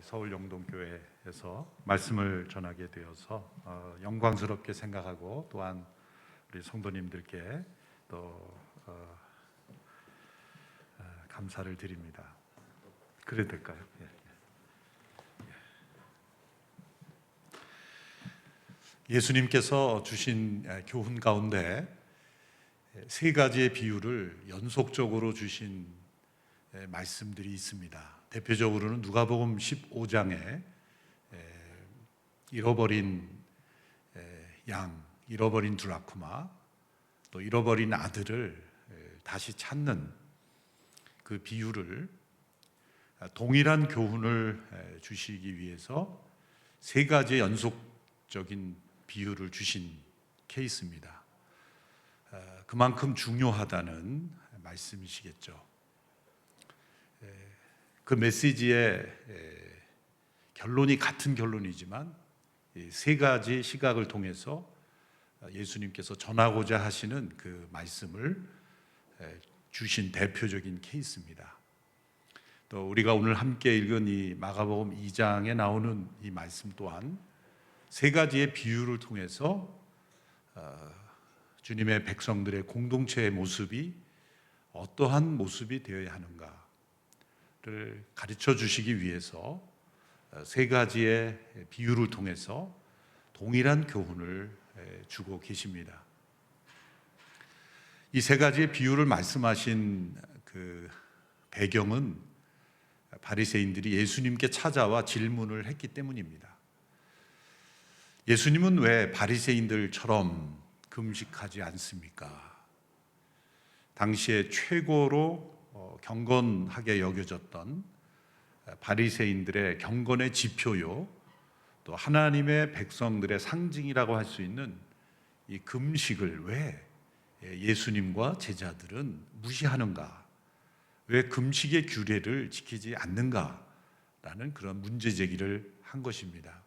서울 영동교회에서 말씀을 전하게 되어서 영광스럽게 생각하고 또한 우리 성도님들께 또 감사를 드립니다. 그래도 될까요? 예수님께서 주신 교훈 가운데 세 가지의 비유를 연속적으로 주신 말씀들이 있습니다. 대표적으로는 누가복음 15장에 잃어버린 양, 잃어버린 드라크마, 또 잃어버린 아들을 다시 찾는 그 비유를 동일한 교훈을 주시기 위해서 세 가지의 연속적인 비유를 주신 케이스입니다. 그만큼 중요하다는 말씀이시겠죠. 그 메시지의 결론이 같은 결론이지만 세 가지 시각을 통해서 예수님께서 전하고자 하시는 그 말씀을 주신 대표적인 케이스입니다. 또 우리가 오늘 함께 읽은 이 마가복음 2장에 나오는 이 말씀 또한 세 가지의 비유를 통해서 주님의 백성들의 공동체의 모습이 어떠한 모습이 되어야 하는가를 가르쳐 주시기 위해서 세 가지의 비유를 통해서 동일한 교훈을 주고 계십니다. 이 세 가지의 비유를 말씀하신 그 배경은 바리새인들이 예수님께 찾아와 질문을 했기 때문입니다. 예수님은 왜 바리새인들처럼 금식하지 않습니까? 당시에 최고로 경건하게 여겨졌던 바리새인들의 경건의 지표요, 또 하나님의 백성들의 상징이라고 할 수 있는 이 금식을 왜 예수님과 제자들은 무시하는가? 왜 금식의 규례를 지키지 않는가라는 그런 문제 제기를 한 것입니다.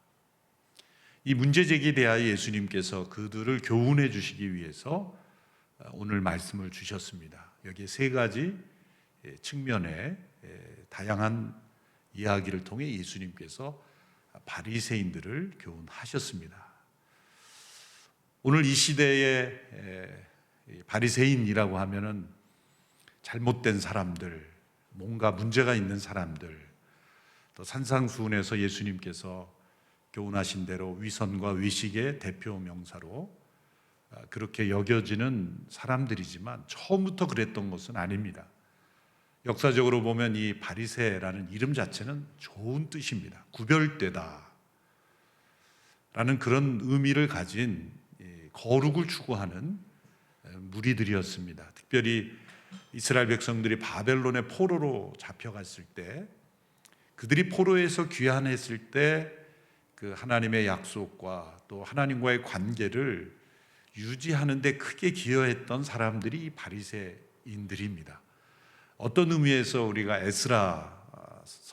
이 문제 제기에 대하여 예수님께서 그들을 교훈해 주시기 위해서 오늘 말씀을 주셨습니다. 여기에 세 가지 측면의 다양한 이야기를 통해 예수님께서 바리새인들을 교훈하셨습니다. 오늘 이 시대의 바리새인이라고 하면은 잘못된 사람들, 뭔가 문제가 있는 사람들, 또 산상수훈에서 예수님께서 교훈하신 대로 위선과 위식의 대표 명사로 그렇게 여겨지는 사람들이지만 처음부터 그랬던 것은 아닙니다. 역사적으로 보면 이 바리새라는 이름 자체는 좋은 뜻입니다. 구별되다 라는 그런 의미를 가진 거룩을 추구하는 무리들이었습니다. 특별히 이스라엘 백성들이 바벨론의 포로로 잡혀갔을 때, 그들이 포로에서 귀환했을 때 그 하나님의 약속과 또 하나님과의 관계를 유지하는 데 크게 기여했던 사람들이 이 바리새인들입니다. 어떤 의미에서 우리가 에스라서의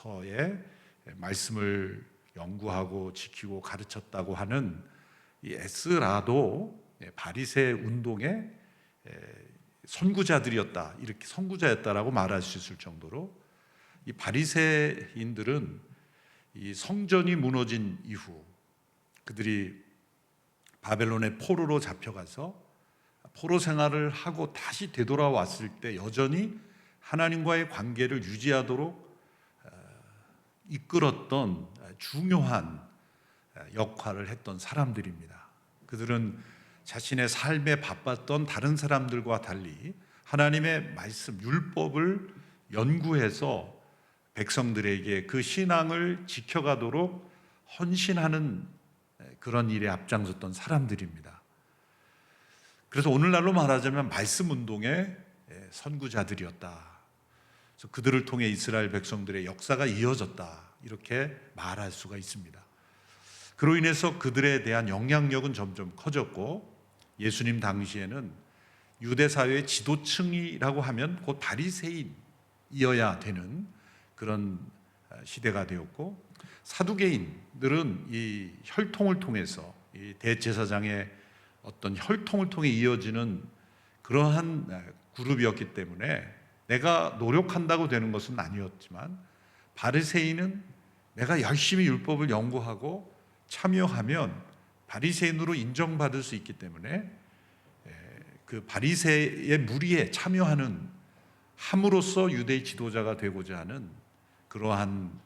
말씀을 연구하고 지키고 가르쳤다고 하는 이 에스라도 바리새 운동의 선구자들이었다, 이렇게 선구자였다라고 말할 수 있을 정도로 이 바리새인들은 이 성전이 무너진 이후 그들이 바벨론의 포로로 잡혀가서 포로 생활을 하고 다시 되돌아왔을 때 여전히 하나님과의 관계를 유지하도록 이끌었던 중요한 역할을 했던 사람들입니다. 그들은 자신의 삶에 바빴던 다른 사람들과 달리 하나님의 말씀, 율법을 연구해서 백성들에게 그 신앙을 지켜가도록 헌신하는 그런 일에 앞장섰던 사람들입니다. 그래서 오늘날로 말하자면 말씀 운동의 선구자들이었다. 그래서 그들을 통해 이스라엘 백성들의 역사가 이어졌다, 이렇게 말할 수가 있습니다. 그로 인해서 그들에 대한 영향력은 점점 커졌고, 예수님 당시에는 유대 사회의 지도층이라고 하면 곧 바리새인이어야 되는 그런 시대가 되었고, 사두개인들은 이 혈통을 통해서, 이 대제사장의 어떤 혈통을 통해 이어지는 그러한 그룹이었기 때문에 내가 노력한다고 되는 것은 아니었지만, 바리새인은 내가 열심히 율법을 연구하고 참여하면 바리새인으로 인정받을 수 있기 때문에 그 바리새의 무리에 참여하는 함으로써 유대의 지도자가 되고자 하는 그러한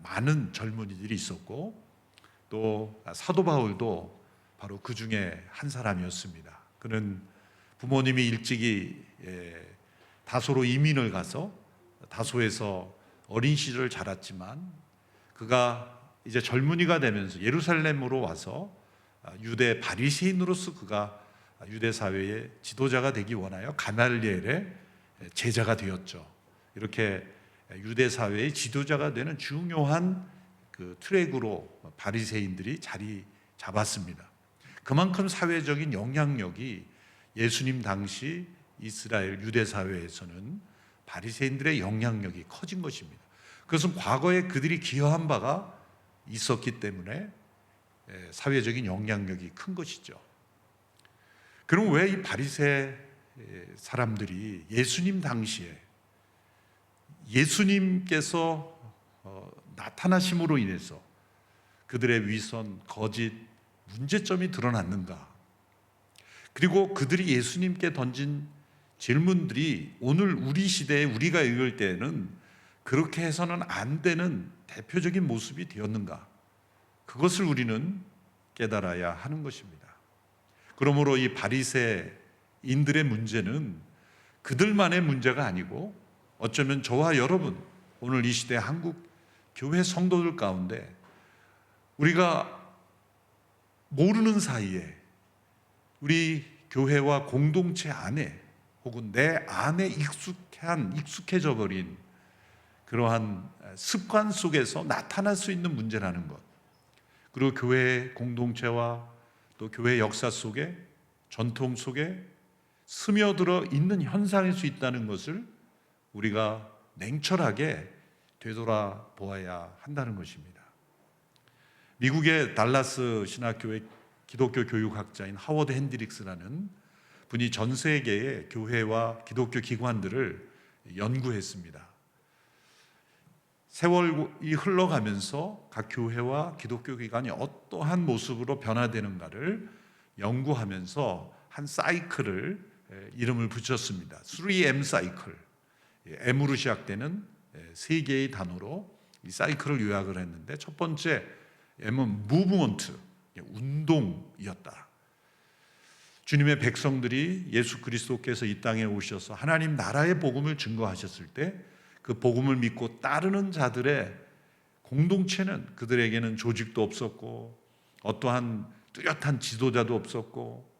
많은 젊은이들이 있었고, 또 사도 바울도 바로 그 중에 한 사람이었습니다. 그는 부모님이 일찍이 다소로 이민을 가서 다소에서 어린 시절을 자랐지만, 그가 이제 젊은이가 되면서 예루살렘으로 와서 유대 바리새인으로서 그가 유대 사회의 지도자가 되기 원하여 가말리엘의 제자가 되었죠. 이렇게 유대 사회의 지도자가 되는 중요한 그 트랙으로 바리새인들이 자리 잡았습니다. 그만큼 사회적인 영향력이 예수님 당시 이스라엘 유대 사회에서는 바리새인들의 영향력이 커진 것입니다. 그것은 과거에 그들이 기여한 바가 있었기 때문에 사회적인 영향력이 큰 것이죠. 그럼 왜 이 바리새 사람들이 예수님 당시에 예수님께서 나타나심으로 인해서 그들의 위선, 거짓, 문제점이 드러났는가? 그리고 그들이 예수님께 던진 질문들이 오늘 우리 시대에 우리가 읽을 때에는 그렇게 해서는 안 되는 대표적인 모습이 되었는가? 그것을 우리는 깨달아야 하는 것입니다. 그러므로 이 바리새인들의 문제는 그들만의 문제가 아니고 어쩌면 저와 여러분, 오늘 이 시대 한국 교회 성도들 가운데 우리가 모르는 사이에 우리 교회와 공동체 안에 혹은 내 안에 익숙해져 버린 그러한 습관 속에서 나타날 수 있는 문제라는 것, 그리고 교회 공동체와 또 교회 역사 속에, 전통 속에 스며들어 있는 현상일 수 있다는 것을 우리가 냉철하게 되돌아보아야 한다는 것입니다. 미국의 달라스 신학교의 기독교 교육학자인 하워드 핸드릭스라는 분이 전 세계의 교회와 기독교 기관들을 연구했습니다. 세월이 흘러가면서 각 교회와 기독교 기관이 어떠한 모습으로 변화되는가를 연구하면서 한 사이클을 이름을 붙였습니다. 3M 사이클. M으로 시작되는 세 개의 단어로 이 사이클을 요약을 했는데, 첫 번째 M은 무브먼트, 운동이었다. 주님의 백성들이 예수 그리스도께서 이 땅에 오셔서 하나님 나라의 복음을 증거하셨을 때 그 복음을 믿고 따르는 자들의 공동체는, 그들에게는 조직도 없었고 어떠한 뚜렷한 지도자도 없었고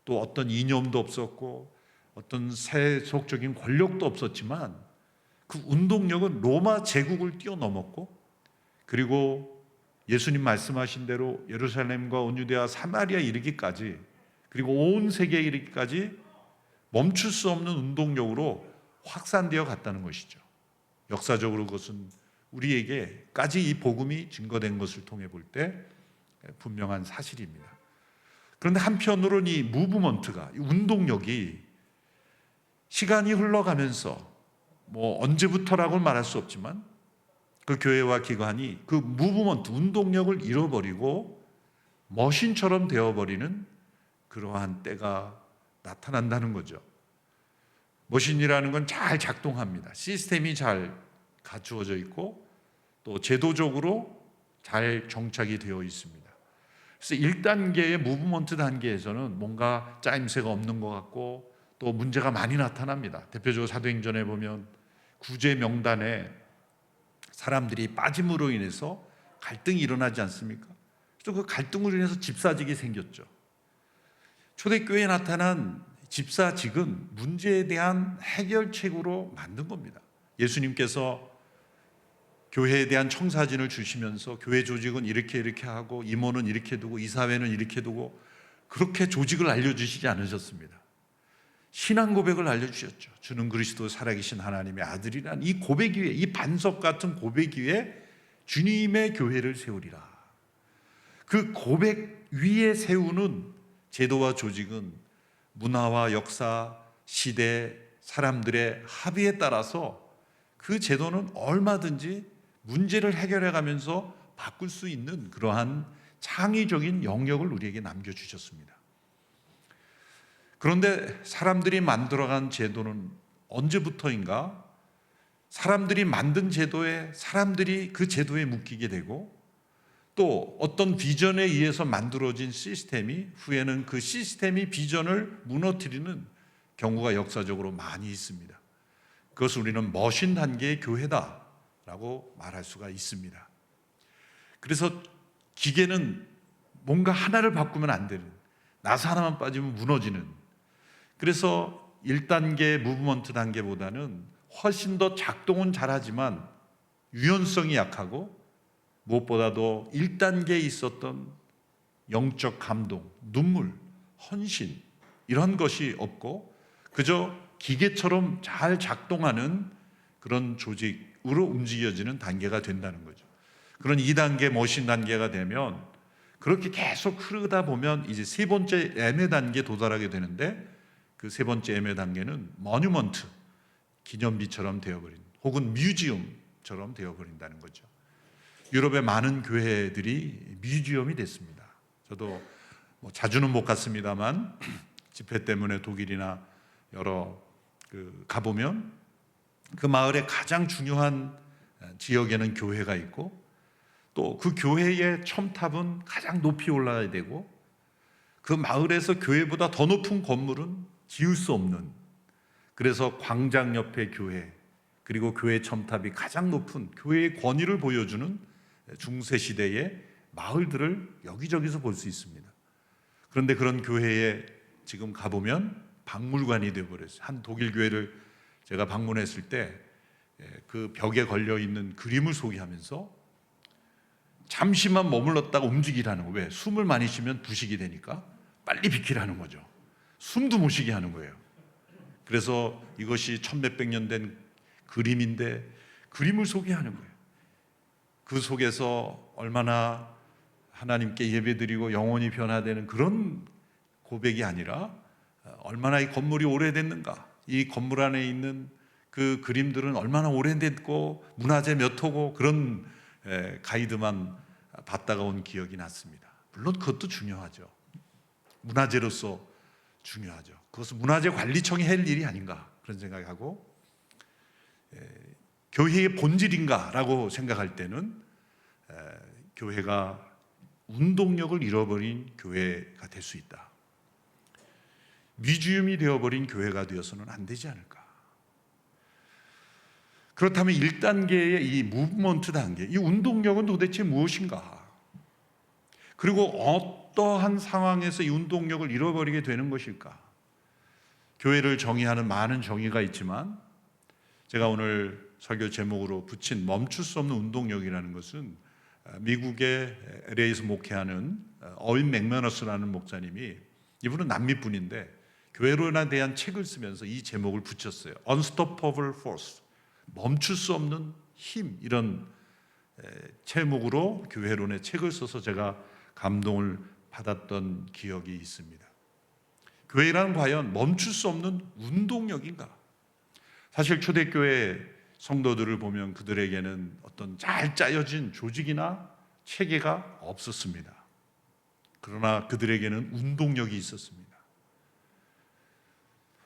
또 어떤 이념도 없었고 어떤 세속적인 권력도 없었지만, 그 운동력은 로마 제국을 뛰어넘었고, 그리고 예수님 말씀하신 대로 예루살렘과 온 유대와 사마리아 이르기까지, 그리고 온 세계에 이르기까지 멈출 수 없는 운동력으로 확산되어 갔다는 것이죠. 역사적으로 그것은 우리에게까지 이 복음이 증거된 것을 통해 볼 때 분명한 사실입니다. 그런데 한편으로는 이 무브먼트가, 이 운동력이 시간이 흘러가면서 언제부터라고는 말할 수 없지만 그 교회와 기관이 그 무브먼트, 운동력을 잃어버리고 머신처럼 되어버리는 그러한 때가 나타난다는 거죠. 머신이라는 건 잘 작동합니다. 시스템이 잘 갖추어져 있고 또 제도적으로 잘 정착이 되어 있습니다. 그래서 1단계의 무브먼트 단계에서는 뭔가 짜임새가 없는 것 같고 또 문제가 많이 나타납니다. 대표적으로 사도행전에 보면 구제 명단에 사람들이 빠짐으로 인해서 갈등이 일어나지 않습니까? 또 그 갈등으로 인해서 집사직이 생겼죠. 초대교회에 나타난 집사직은 문제에 대한 해결책으로 만든 겁니다. 예수님께서 교회에 대한 청사진을 주시면서 교회 조직은 이렇게 하고 임원은 이렇게 두고 이사회는 이렇게 두고, 그렇게 조직을 알려주시지 않으셨습니다. 신앙 고백을 알려주셨죠. 주는 그리스도 살아계신 하나님의 아들이란 이 고백 위에, 이 반석 같은 고백 위에 주님의 교회를 세우리라. 그 고백 위에 세우는 제도와 조직은 문화와 역사, 시대, 사람들의 합의에 따라서 그 제도는 얼마든지 문제를 해결해 가면서 바꿀 수 있는 그러한 창의적인 영역을 우리에게 남겨주셨습니다. 그런데 사람들이 만들어간 제도는 언제부터인가 사람들이 만든 제도에 사람들이 그 제도에 묶이게 되고 또 어떤 비전에 의해서 만들어진 시스템이 후에는 그 시스템이 비전을 무너뜨리는 경우가 역사적으로 많이 있습니다. 그것을 우리는 머신 단계의 교회다라고 말할 수가 있습니다. 그래서 기계는 뭔가 하나를 바꾸면 안 되는, 나사 하나만 빠지면 무너지는, 그래서 1단계 무브먼트 단계보다는 훨씬 더 작동은 잘하지만 유연성이 약하고 무엇보다도 1단계에 있었던 영적 감동, 눈물, 헌신 이런 것이 없고 그저 기계처럼 잘 작동하는 그런 조직으로 움직여지는 단계가 된다는 거죠. 그런 2단계 머신 단계가 되면 그렇게 계속 흐르다 보면 이제 세 번째 애매 단계에 도달하게 되는데 그 세 번째 애매 단계는 모뉴먼트, 기념비처럼 되어버린 혹은 뮤지엄처럼 되어버린다는 거죠. 유럽의 많은 교회들이 뮤지엄이 됐습니다. 저도 자주는 못 갔습니다만 집회 때문에 독일이나 여러 가보면 그 마을의 가장 중요한 지역에는 교회가 있고 또 그 교회의 첨탑은 가장 높이 올라가야 되고 그 마을에서 교회보다 더 높은 건물은 지을 수 없는, 그래서 광장 옆에 교회 그리고 교회 첨탑이 가장 높은 교회의 권위를 보여주는 중세시대의 마을들을 여기저기서 볼 수 있습니다. 그런데 그런 교회에 지금 가보면 박물관이 되어버렸어요. 한 독일 교회를 제가 방문했을 때 그 벽에 걸려있는 그림을 소개하면서 잠시만 머물렀다가 움직이라는 거예요. 왜? 숨을 많이 쉬면 부식이 되니까 빨리 비키라는 거죠. 숨도 못 쉬게 하는 거예요. 그래서 이것이 천몇백 년 된 그림인데 그림을 소개하는 거예요. 그 속에서 얼마나 하나님께 예배드리고 영혼이 변화되는 그런 고백이 아니라 얼마나 이 건물이 오래됐는가, 이 건물 안에 있는 그 그림들은 얼마나 오래됐고 문화재 몇 호고 그런 가이드만 받다가 온 기억이 났습니다. 물론 그것도 중요하죠. 문화재로서 중요하죠. 그것은 문화재관리청이 할 일이 아닌가 그런 생각하고 교회의 본질인가라고 생각할 때는 교회가 운동력을 잃어버린 교회가 될 수 있다. 뮤지엄이 되어버린 교회가 되어서는 안 되지 않을까. 그렇다면 1단계의 이 무브먼트 단계, 이 운동력은 도대체 무엇인가? 그리고 어떠한 상황에서 이 운동력을 잃어버리게 되는 것일까? 교회를 정의하는 많은 정의가 있지만 제가 오늘 설교 제목으로 붙인 멈출 수 없는 운동력이라는 것은 미국의 LA에서 목회하는 어윈 맥매너스라는 목사님이, 이분은 남미분인데 교회론에 대한 책을 쓰면서 이 제목을 붙였어요. Unstoppable Force, 멈출 수 없는 힘, 이런 제목으로 교회론의 책을 써서 제가 감동을 받았던 기억이 있습니다. 교회란 과연 멈출 수 없는 운동력인가? 사실 초대교회 성도들을 보면 그들에게는 어떤 잘 짜여진 조직이나 체계가 없었습니다. 그러나 그들에게는 운동력이 있었습니다.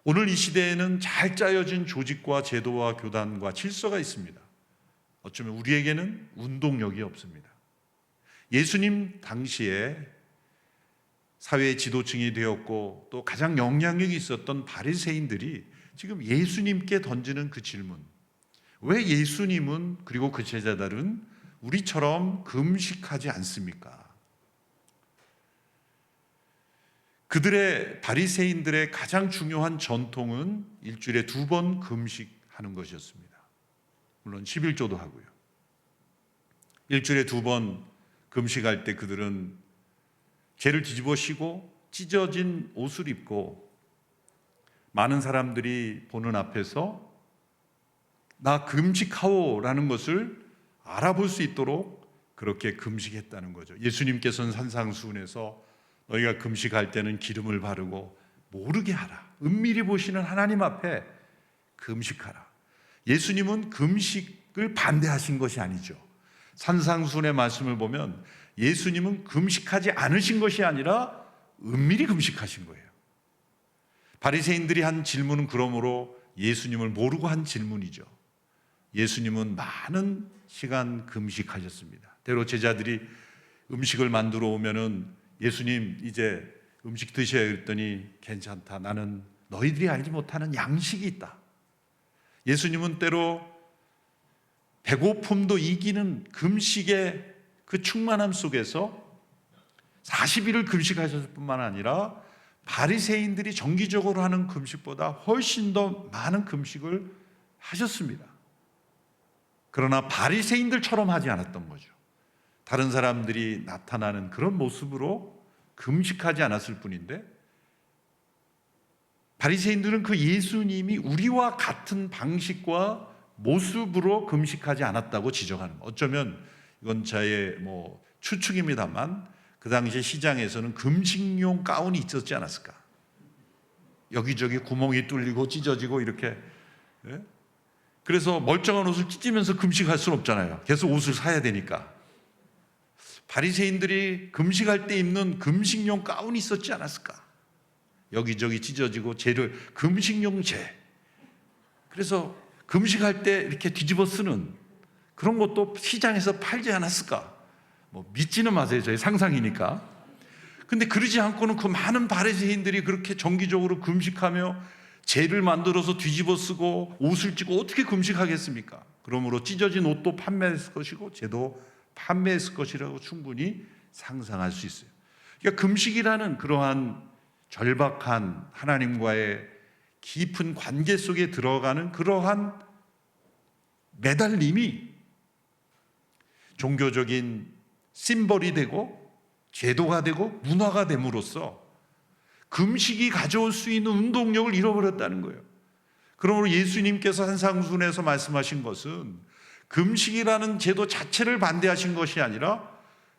오늘 이 시대에는 잘 짜여진 조직과 제도와 교단과 질서가 있습니다. 어쩌면 우리에게는 운동력이 없습니다. 예수님 당시에 사회의 지도층이 되었고 또 가장 영향력이 있었던 바리새인들이 지금 예수님께 던지는 그 질문, 왜 예수님은 그리고 그 제자들은 우리처럼 금식하지 않습니까? 그들의 바리새인들의 가장 중요한 전통은 일주일에 2번 금식하는 것이었습니다. 물론 11조도 하고요. 일주일에 2번 금식할 때 그들은 죄를 뒤집어 씌고 찢어진 옷을 입고 많은 사람들이 보는 앞에서 나 금식하오라는 것을 알아볼 수 있도록 그렇게 금식했다는 거죠. 예수님께서는 산상수훈에서 너희가 금식할 때는 기름을 바르고 모르게 하라. 은밀히 보시는 하나님 앞에 금식하라. 예수님은 금식을 반대하신 것이 아니죠. 산상순의 말씀을 보면 예수님은 금식하지 않으신 것이 아니라 은밀히 금식하신 거예요. 바리새인들이 한 질문은 그러므로 예수님을 모르고 한 질문이죠. 예수님은 많은 시간 금식하셨습니다. 때로 제자들이 음식을 만들어 오면은 예수님 이제 음식 드셔야 했더니 괜찮다. 나는 너희들이 알지 못하는 양식이 있다. 예수님은 때로 배고픔도 이기는 금식의 그 충만함 속에서 40일을 금식하셨을 뿐만 아니라 바리새인들이 정기적으로 하는 금식보다 훨씬 더 많은 금식을 하셨습니다. 그러나 바리새인들처럼 하지 않았던 거죠. 다른 사람들이 나타나는 그런 모습으로 금식하지 않았을 뿐인데 바리새인들은 그 예수님이 우리와 같은 방식과 모습으로 금식하지 않았다고 지적하는 거예요. 어쩌면 이건 저의 추측입니다만 그 당시에 시장에서는 금식용 가운이 있었지 않았을까. 여기저기 구멍이 뚫리고 찢어지고 이렇게. 그래서 멀쩡한 옷을 찢으면서 금식할 수는 없잖아요. 계속 옷을 사야 되니까. 바리새인들이 금식할 때 입는 금식용 가운이 있었지 않았을까. 여기저기 찢어지고 금식용 재. 그래서 금식할 때 이렇게 뒤집어 쓰는 그런 것도 시장에서 팔지 않았을까. 믿지는 마세요. 저희 상상이니까. 근데 그러지 않고는 그 많은 바리새인들이 그렇게 정기적으로 금식하며 재를 만들어서 뒤집어 쓰고 옷을 찢고 어떻게 금식하겠습니까? 그러므로 찢어진 옷도 판매했을 것이고 재도 판매했을 것이라고 충분히 상상할 수 있어요. 그러니까 금식이라는 그러한 절박한 하나님과의 깊은 관계 속에 들어가는 그러한 매달림이 종교적인 심벌이 되고 제도가 되고 문화가 됨으로써 금식이 가져올 수 있는 운동력을 잃어버렸다는 거예요. 그러므로 예수님께서 산상순에서 말씀하신 것은 금식이라는 제도 자체를 반대하신 것이 아니라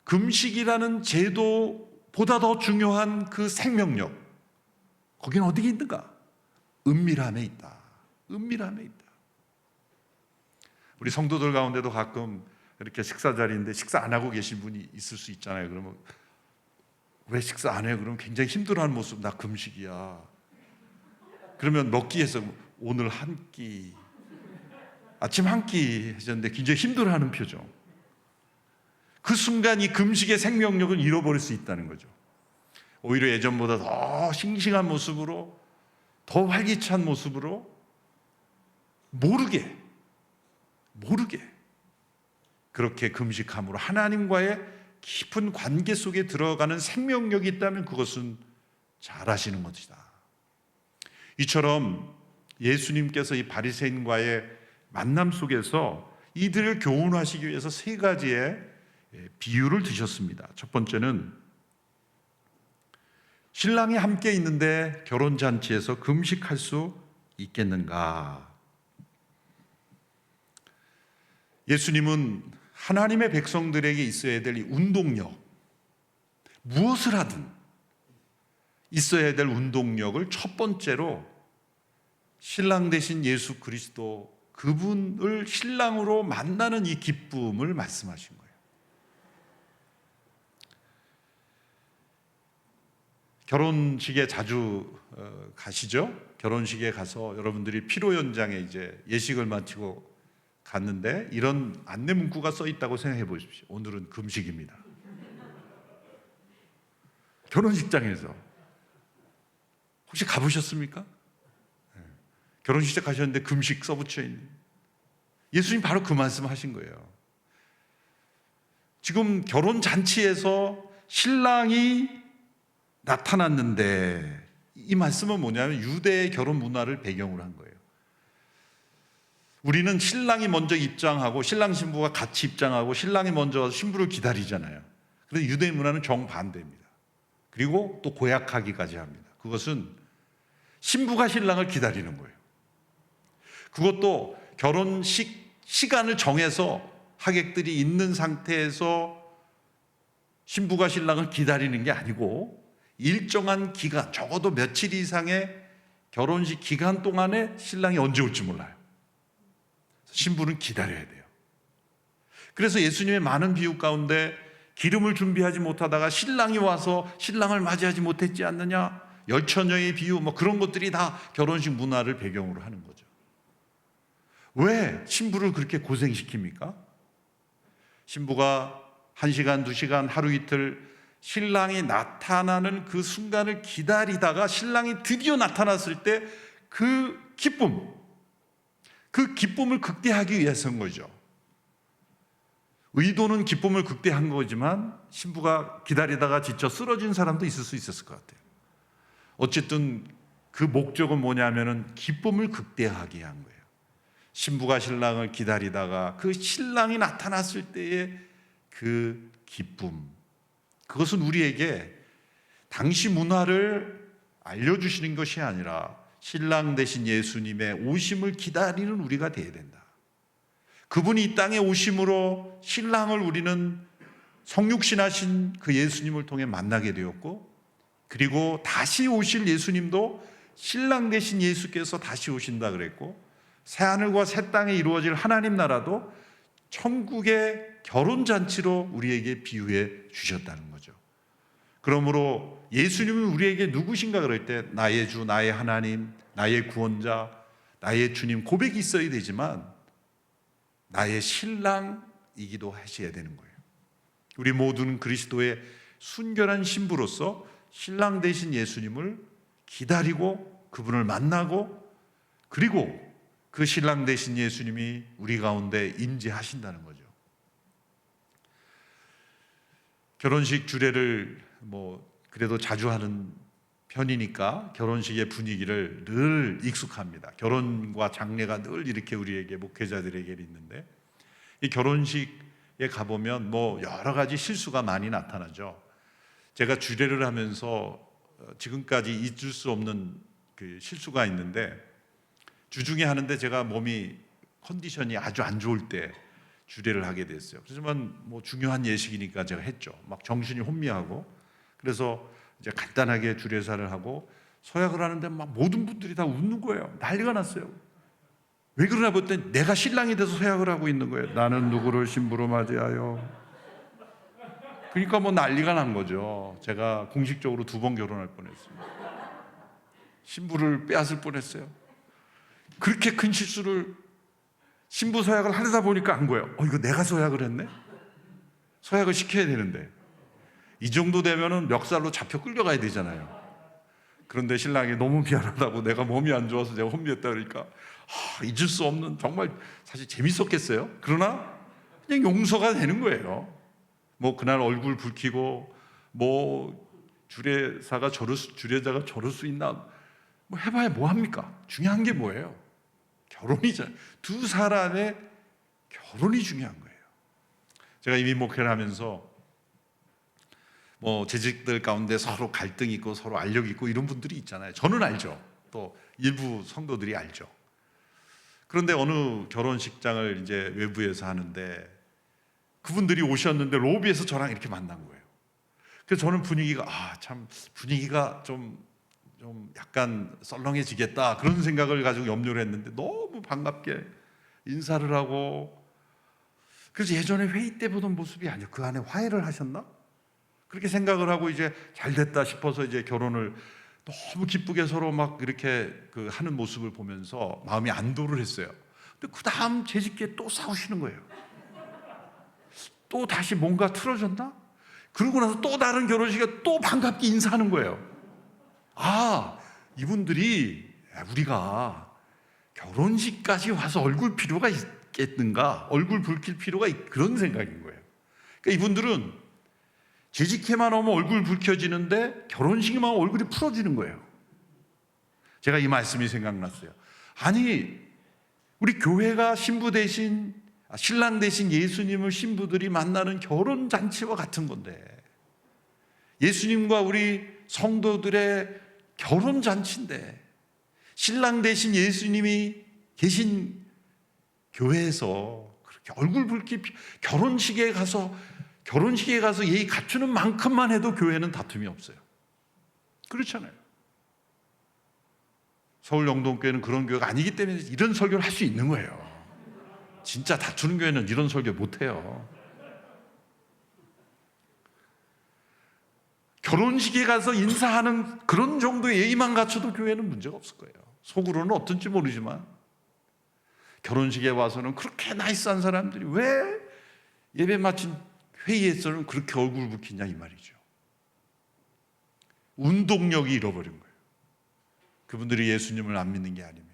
금식이라는 제도보다 더 중요한 그 생명력, 거기는 어디에 있는가? 은밀함에 있다. 은밀함에 있다. 우리 성도들 가운데도 가끔 이렇게 식사 자리인데 식사 안 하고 계신 분이 있을 수 있잖아요. 그러면 왜 식사 안 해요? 그러면 굉장히 힘들어하는 모습. 나 금식이야. 그러면 먹기 위해서 오늘 한 끼, 아침 한 끼 하셨는데 굉장히 힘들어하는 표정. 그 순간 이 금식의 생명력을 잃어버릴 수 있다는 거죠. 오히려 예전보다 더 싱싱한 모습으로, 더 활기찬 모습으로 모르게 그렇게 금식함으로 하나님과의 깊은 관계 속에 들어가는 생명력이 있다면 그것은 잘하시는 것이다. 이처럼 예수님께서 이 바리새인과의 만남 속에서 이들을 교훈하시기 위해서 세 가지의 비유를 드셨습니다. 첫 번째는 신랑이 함께 있는데 결혼잔치에서 금식할 수 있겠는가? 예수님은 하나님의 백성들에게 있어야 될 이 운동력, 무엇을 하든 있어야 될 운동력을 첫 번째로 신랑 되신 예수 그리스도 그분을 신랑으로 만나는 이 기쁨을 말씀하신 거예요. 결혼식에 자주 가시죠? 결혼식에 가서 여러분들이 피로 연장에 이제 예식을 마치고 갔는데 이런 안내 문구가 써 있다고 생각해 보십시오. 오늘은 금식입니다. 결혼식장에서 혹시 가보셨습니까? 결혼식 가셨는데 금식 써붙여 있는. 예수님 바로 그 말씀하신 거예요. 지금 결혼 잔치에서 신랑이 나타났는데 이 말씀은 뭐냐면 유대의 결혼 문화를 배경으로 한 거예요. 우리는 신랑이 먼저 입장하고 신랑 신부가 같이 입장하고 신랑이 먼저 와서 신부를 기다리잖아요. 그런데 유대 문화는 정반대입니다. 그리고 또 고약하기까지 합니다. 그것은 신부가 신랑을 기다리는 거예요. 그것도 결혼식 시간을 정해서 하객들이 있는 상태에서 신부가 신랑을 기다리는 게 아니고 일정한 기간, 적어도 며칠 이상의 결혼식 기간 동안에 신랑이 언제 올지 몰라요. 신부는 기다려야 돼요. 그래서 예수님의 많은 비유 가운데 기름을 준비하지 못하다가 신랑이 와서 신랑을 맞이하지 못했지 않느냐, 열처녀의 비유, 뭐 그런 것들이 다 결혼식 문화를 배경으로 하는 거죠. 왜 신부를 그렇게 고생시킵니까? 신부가 1시간, 2시간, 하루 이틀 신랑이 나타나는 그 순간을 기다리다가 신랑이 드디어 나타났을 때 그 기쁨을 극대화하기 위해서인 거죠. 의도는 기쁨을 극대화한 거지만 신부가 기다리다가 지쳐 쓰러진 사람도 있을 수 있었을 것 같아요. 어쨌든 그 목적은 뭐냐면은 기쁨을 극대화하게 한 거예요. 신부가 신랑을 기다리다가 그 신랑이 나타났을 때의 그 기쁨, 그것은 우리에게 당시 문화를 알려주시는 것이 아니라 신랑 되신 예수님의 오심을 기다리는 우리가 되어야 된다. 그분이 이 땅에 오심으로 신랑을 우리는 성육신하신 그 예수님을 통해 만나게 되었고, 그리고 다시 오실 예수님도 신랑 되신 예수께서 다시 오신다 그랬고, 새하늘과 새 땅에 이루어질 하나님 나라도 천국의 결혼잔치로 우리에게 비유해 주셨다는 거죠. 그러므로 예수님은 우리에게 누구신가 그럴 때 나의 주, 나의 하나님, 나의 구원자, 나의 주님 고백이 있어야 되지만 나의 신랑이기도 하셔야 되는 거예요. 우리 모두는 그리스도의 순결한 신부로서 신랑 되신 예수님을 기다리고 그분을 만나고, 그리고 그 신랑 되신 예수님이 우리 가운데 임재하신다는 거죠. 결혼식 주례를 그래도 자주 하는 편이니까 결혼식의 분위기를 늘 익숙합니다. 결혼과 장례가 늘 이렇게 우리에게 목회자들에게 있는데, 이 결혼식에 가보면 여러 가지 실수가 많이 나타나죠. 제가 주례를 하면서 지금까지 잊을 수 없는 그 실수가 있는데, 주중에 하는데 제가 몸이 컨디션이 아주 안 좋을 때 주례를 하게 됐어요. 그렇지만 중요한 예식이니까 제가 했죠. 막 정신이 혼미하고, 그래서 이제 간단하게 주례사를 하고 서약을 하는데 막 모든 분들이 다 웃는 거예요. 난리가 났어요. 왜 그러나 봤더니 내가 신랑이 돼서 서약을 하고 있는 거예요. 나는 누구를 신부로 맞이하여. 그러니까 난리가 난 거죠. 제가 공식적으로 2번 결혼할 뻔했어요. 신부를 빼앗을 뻔했어요. 그렇게 큰 실수를 신부 서약을 하려다 보니까 한 거예요. 이거 내가 서약을 했네? 서약을 시켜야 되는데 이 정도 되면은 멱살로 잡혀 끌려가야 되잖아요. 그런데 신랑이 너무 미안하다고, 내가 몸이 안 좋아서 제가 혼미했다 그러니까 잊을 수 없는, 정말 사실 재밌었겠어요. 그러나 그냥 용서가 되는 거예요. 그날 얼굴 붉히고 주례자가 저럴 수 있나, 해봐야 뭐합니까? 중요한 게 뭐예요? 결혼이잖아요. 두 사람의 결혼이 중요한 거예요. 제가 이미 목회를 하면서 재직들 가운데 서로 갈등이 있고 서로 알력이 있고 이런 분들이 있잖아요. 저는 알죠. 또 일부 성도들이 알죠. 그런데 어느 결혼식장을 이제 외부에서 하는데 그분들이 오셨는데 로비에서 저랑 이렇게 만난 거예요. 그래서 저는 분위기가 좀 약간 썰렁해지겠다 그런 생각을 가지고 염려를 했는데 너무 반갑게 인사를 하고, 그래서 예전에 회의 때 보던 모습이 아니에요. 그 안에 화해를 하셨나? 그렇게 생각을 하고 이제 잘 됐다 싶어서 이제 결혼을 너무 기쁘게 서로 막 이렇게 하는 모습을 보면서 마음이 안도를 했어요. 근데 그 다음 재직기에 또 싸우시는 거예요. 또 다시 뭔가 틀어졌나? 그러고 나서 또 다른 결혼식에 또 반갑게 인사하는 거예요. 이분들이 우리가 결혼식까지 와서 얼굴 필요가 있겠는가? 얼굴 붉힐 필요가 그런 생각인 거예요. 그러니까 이분들은 재직회만 오면 얼굴 붉혀지는데 결혼식에만 오면 얼굴이 풀어지는 거예요. 제가 이 말씀이 생각났어요. 우리 교회가 신랑 대신 예수님을 신부들이 만나는 결혼잔치와 같은 건데, 예수님과 우리 성도들의 결혼잔치인데, 신랑 대신 예수님이 계신 교회에서 그렇게 얼굴 붉히 결혼식에 가서 예의 갖추는 만큼만 해도 교회는 다툼이 없어요. 그렇잖아요. 서울 영동교회는 그런 교회가 아니기 때문에 이런 설교를 할 수 있는 거예요. 진짜 다투는 교회는 이런 설교 못해요. 결혼식에 가서 인사하는 그런 정도의 예의만 갖춰도 교회는 문제가 없을 거예요. 속으로는 어떤지 모르지만 결혼식에 와서는 그렇게 나이스한 사람들이 왜 예배 마친 회의에서는 그렇게 얼굴 붉히냐 이 말이죠. 운동력이 잃어버린 거예요. 그분들이 예수님을 안 믿는 게 아닙니다.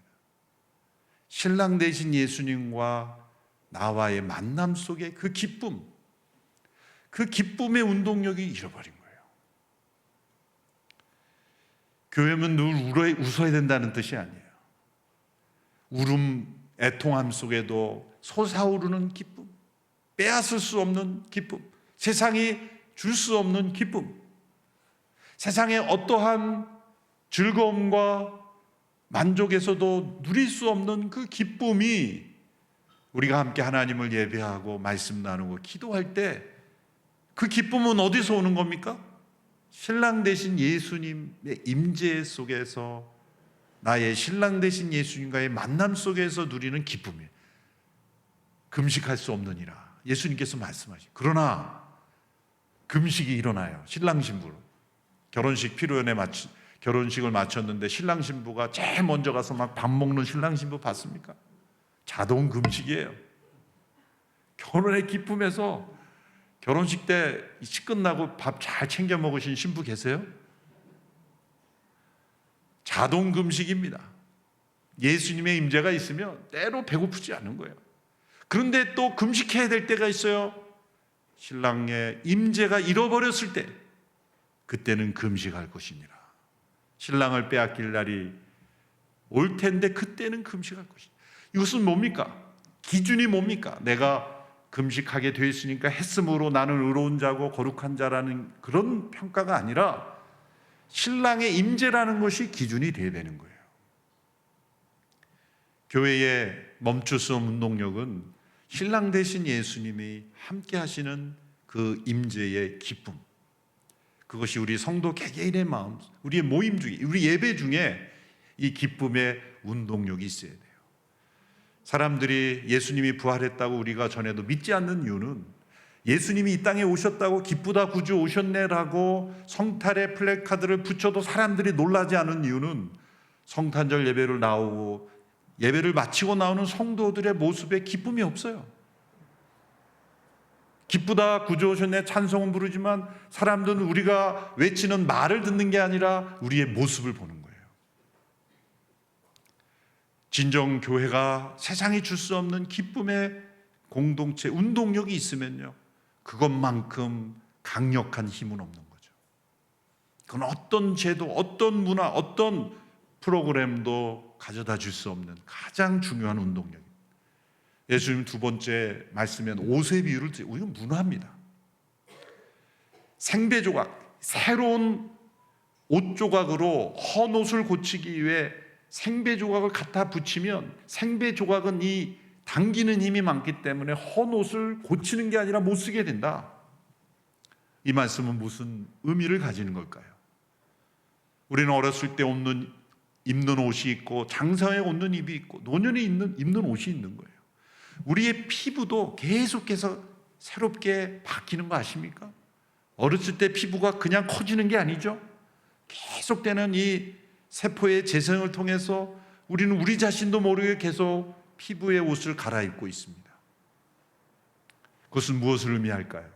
신랑 되신 예수님과 나와의 만남 속에 그 기쁨, 그 기쁨의 운동력이 잃어버린 거예요. 교회는 늘 웃어야 된다는 뜻이 아니에요. 울음, 애통함 속에도 솟아오르는 기쁨, 빼앗을 수 없는 기쁨, 세상이 줄 수 없는 기쁨, 세상의 어떠한 즐거움과 만족에서도 누릴 수 없는 그 기쁨이 우리가 함께 하나님을 예배하고 말씀 나누고 기도할 때 그 기쁨은 어디서 오는 겁니까? 신랑 되신 예수님의 임재 속에서 나의 신랑 되신 예수님과의 만남 속에서 누리는 기쁨이에요. 금식할 수 없느니라 예수님께서 말씀하시죠. 그러나 금식이 일어나요. 신랑 신부로 결혼식 피로연에 결혼식을 마쳤는데 신랑 신부가 제일 먼저 가서 막 밥 먹는 신랑 신부 봤습니까? 자동 금식이에요. 결혼의 기쁨에서 결혼식 때 식 끝나고 밥 잘 챙겨 먹으신 신부 계세요? 자동 금식입니다. 예수님의 임재가 있으면 때로 배고프지 않은 거예요. 그런데 또 금식해야 될 때가 있어요. 신랑의 임재가 잃어버렸을 때 그때는 금식할 것이니라. 신랑을 빼앗길 날이 올 텐데 그때는 금식할 것이니라. 이것은 뭡니까? 기준이 뭡니까? 내가 금식하게 되어 있으니까 했으므로 나는 의로운 자고 거룩한 자라는 그런 평가가 아니라 신랑의 임재라는 것이 기준이 되어야 되는 거예요. 교회의 멈출 수 없는 운동력은 신랑 되신 예수님이 함께 하시는 그 임재의 기쁨, 그것이 우리 성도 개개인의 마음, 우리의 모임 중에, 우리 예배 중에 이 기쁨의 운동력이 있어야 돼요. 사람들이 예수님이 부활했다고 우리가 전해도 믿지 않는 이유는 예수님이 이 땅에 오셨다고 기쁘다 구주 오셨네라고 성탄의 플래카드를 붙여도 사람들이 놀라지 않은 이유는 성탄절 예배를 나오고 예배를 마치고 나오는 성도들의 모습에 기쁨이 없어요. 기쁘다 구주 오셨네 찬송은 부르지만 사람들은 우리가 외치는 말을 듣는 게 아니라 우리의 모습을 보는 거예요. 진정 교회가 세상이 줄 수 없는 기쁨의 공동체, 운동력이 있으면요, 그것만큼 강력한 힘은 없는 거죠. 그건 어떤 제도, 어떤 문화, 어떤 프로그램도 가져다 줄 수 없는 가장 중요한 운동력입니다. 예수님 두 번째 말씀엔 옷의 비유를 이건 문화입니다. 생배 조각, 새로운 옷 조각으로 헌 옷을 고치기 위해 생배 조각을 갖다 붙이면 생배 조각은 이 당기는 힘이 많기 때문에 헌 옷을 고치는 게 아니라 못 쓰게 된다. 이 말씀은 무슨 의미를 가지는 걸까요? 우리는 어렸을 때 입는 옷이 있고 장성에 옷는 입이 있고 노년에 입는 옷이 있는 거예요. 우리의 피부도 계속해서 새롭게 바뀌는 거 아십니까? 어렸을 때 피부가 그냥 커지는 게 아니죠. 계속되는 이 세포의 재생을 통해서 우리는 우리 자신도 모르게 계속 피부의 옷을 갈아입고 있습니다. 그것은 무엇을 의미할까요?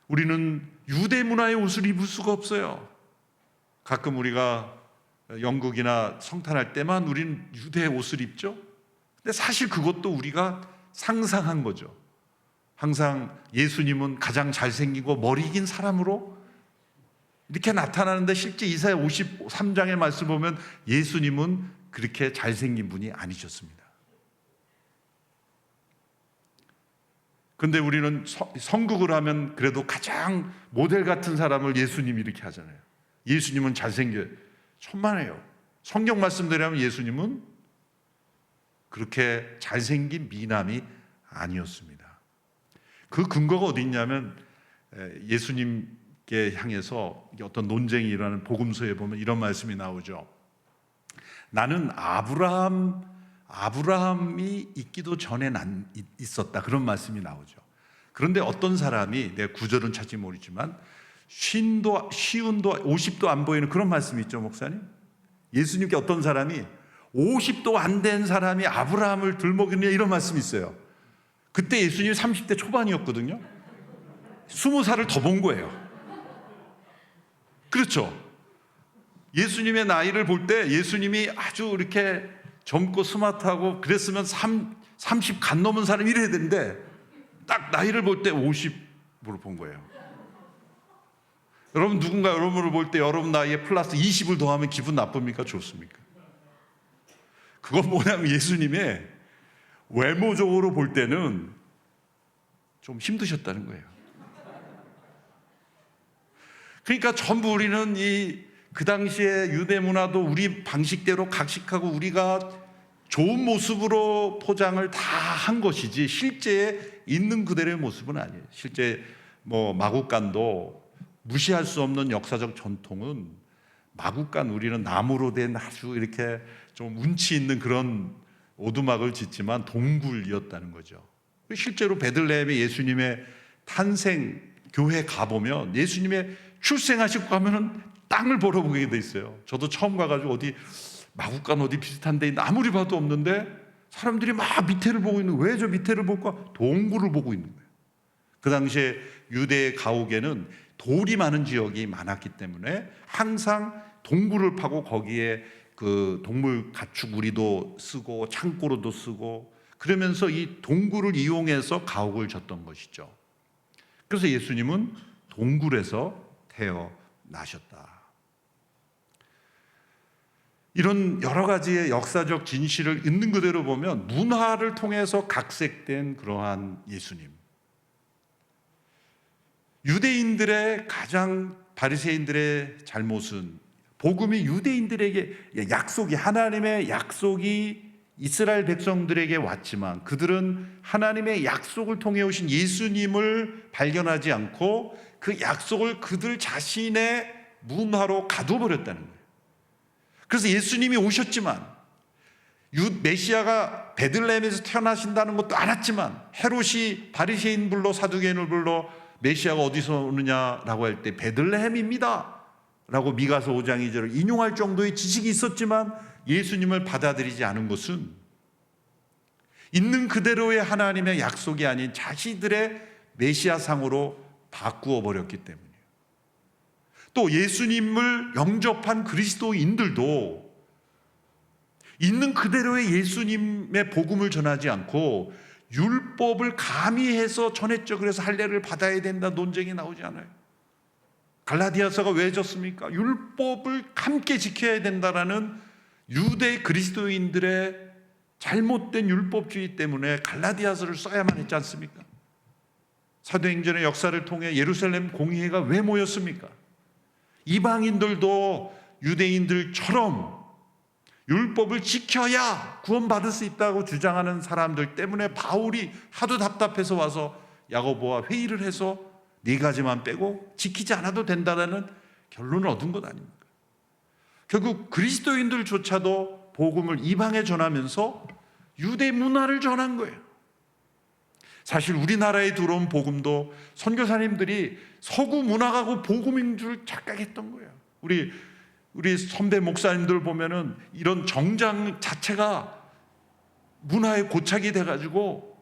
우리는 유대 문화의 옷을 입을 수가 없어요. 가끔 우리가 영국이나 성탄할 때만 우리는 유대의 옷을 입죠. 근데 사실 그것도 우리가 상상한 거죠. 항상 예수님은 가장 잘생기고 머리 긴 사람으로 이렇게 나타나는데 실제 이사야 53장의 말씀 보면 예수님은 그렇게 잘생긴 분이 아니셨습니다. 그런데 우리는 성국을 하면 그래도 가장 모델 같은 사람을 예수님 이렇게 하잖아요. 예수님은 잘생겨요. 천만에요. 성경 말씀대로 예수님은 그렇게 잘생긴 미남이 아니었습니다. 그 근거가 어디 있냐면 예수님께 향해서 어떤 논쟁이 일어나는 복음서에 보면 이런 말씀이 나오죠. 나는 아브라함 아브라함이 있기도 전에 있었다, 그런 말씀이 나오죠. 그런데 어떤 사람이, 내 구절은 찾지 모르지만 시운도 50도 안 보이는 그런 말씀이 있죠, 목사님. 예수님께 어떤 사람이 50도 안 된 사람이 아브라함을 들먹이느냐, 이런 말씀이 있어요. 그때 예수님이 30대 초반이었거든요. 20살을 더 본 거예요. 그렇죠? 예수님의 나이를 볼 때 예수님이 아주 이렇게 젊고 스마트하고 그랬으면 30 간 넘은 사람이 이래야 되는데 딱 나이를 볼 때 50으로 본 거예요. 여러분, 누군가 여러분을 볼 때 여러분 나이에 플러스 20을 더하면 기분 나쁩니까? 좋습니까? 그건 뭐냐면 예수님의 외모적으로 볼 때는 좀 힘드셨다는 거예요. 그러니까 전부 우리는 그 당시에 유대 문화도 우리 방식대로 각식하고 우리가 좋은 모습으로 포장을 다 한 것이지 실제 있는 그대로의 모습은 아니에요. 실제 마국간도 무시할 수 없는 역사적 전통은, 마국간, 우리는 나무로 된 아주 이렇게 좀 운치 있는 그런 오두막을 짓지만 동굴이었다는 거죠. 실제로 베들레헴에 예수님의 탄생 교회 가보면 예수님의 출생하시고 가면은 땅을 보러 보게 돼 있어요. 저도 처음 가가지고 어디 마국간 어디 비슷한 데 있는데 아무리 봐도 없는데 사람들이 막 밑에를 보고 있는 거예요. 왜 저 밑에를 볼까? 동굴을 보고 있는 거예요. 그 당시에 유대의 가옥에는 돌이 많은 지역이 많았기 때문에 항상 동굴을 파고 거기에 그 동물 가축 우리도 쓰고 창고로도 쓰고, 그러면서 이 동굴을 이용해서 가옥을 졌던 것이죠. 그래서 예수님은 동굴에서 태어나셨다. 이런 여러 가지의 역사적 진실을 있는 그대로 보면 문화를 통해서 각색된 그러한 예수님, 유대인들의 가장, 바리새인들의 잘못은 복음이 유대인들에게 하나님의 약속이 이스라엘 백성들에게 왔지만 그들은 하나님의 약속을 통해 오신 예수님을 발견하지 않고 그 약속을 그들 자신의 문화로 가둬버렸다는 거예요. 그래서 예수님이 오셨지만, 메시아가 베들레헴에서 태어나신다는 것도 알았지만, 헤롯이 바리새인 불러 사두개인을 불러 메시아가 어디서 오느냐라고 할 때 베들레헴입니다 라고 미가서 5장 2절을 인용할 정도의 지식이 있었지만 예수님을 받아들이지 않은 것은 있는 그대로의 하나님의 약속이 아닌 자신들의 메시아상으로 바꾸어 버렸기 때문이에요. 또 예수님을 영접한 그리스도인들도 있는 그대로의 예수님의 복음을 전하지 않고 율법을 가미해서 전했죠. 그래서 할례를 받아야 된다 논쟁이 나오지 않아요. 갈라디아서가 왜 졌습니까? 율법을 함께 지켜야 된다라는 유대 그리스도인들의 잘못된 율법주의 때문에 갈라디아서를 써야만 했지 않습니까? 사도행전의 역사를 통해 예루살렘 공의회가 왜 모였습니까? 이방인들도 유대인들처럼 율법을 지켜야 구원받을 수 있다고 주장하는 사람들 때문에 바울이 하도 답답해서 와서 야고보와 회의를 해서 4가지만 빼고 지키지 않아도 된다는 결론을 얻은 것 아닙니까? 결국 그리스도인들조차도 복음을 이방에 전하면서 유대 문화를 전한 거예요. 사실 우리나라에 들어온 복음도 선교사님들이 서구 문화하고 복음인 줄 착각했던 거예요. 우리 선배 목사님들 보면은 이런 정장 자체가 문화의 고착이 돼가지고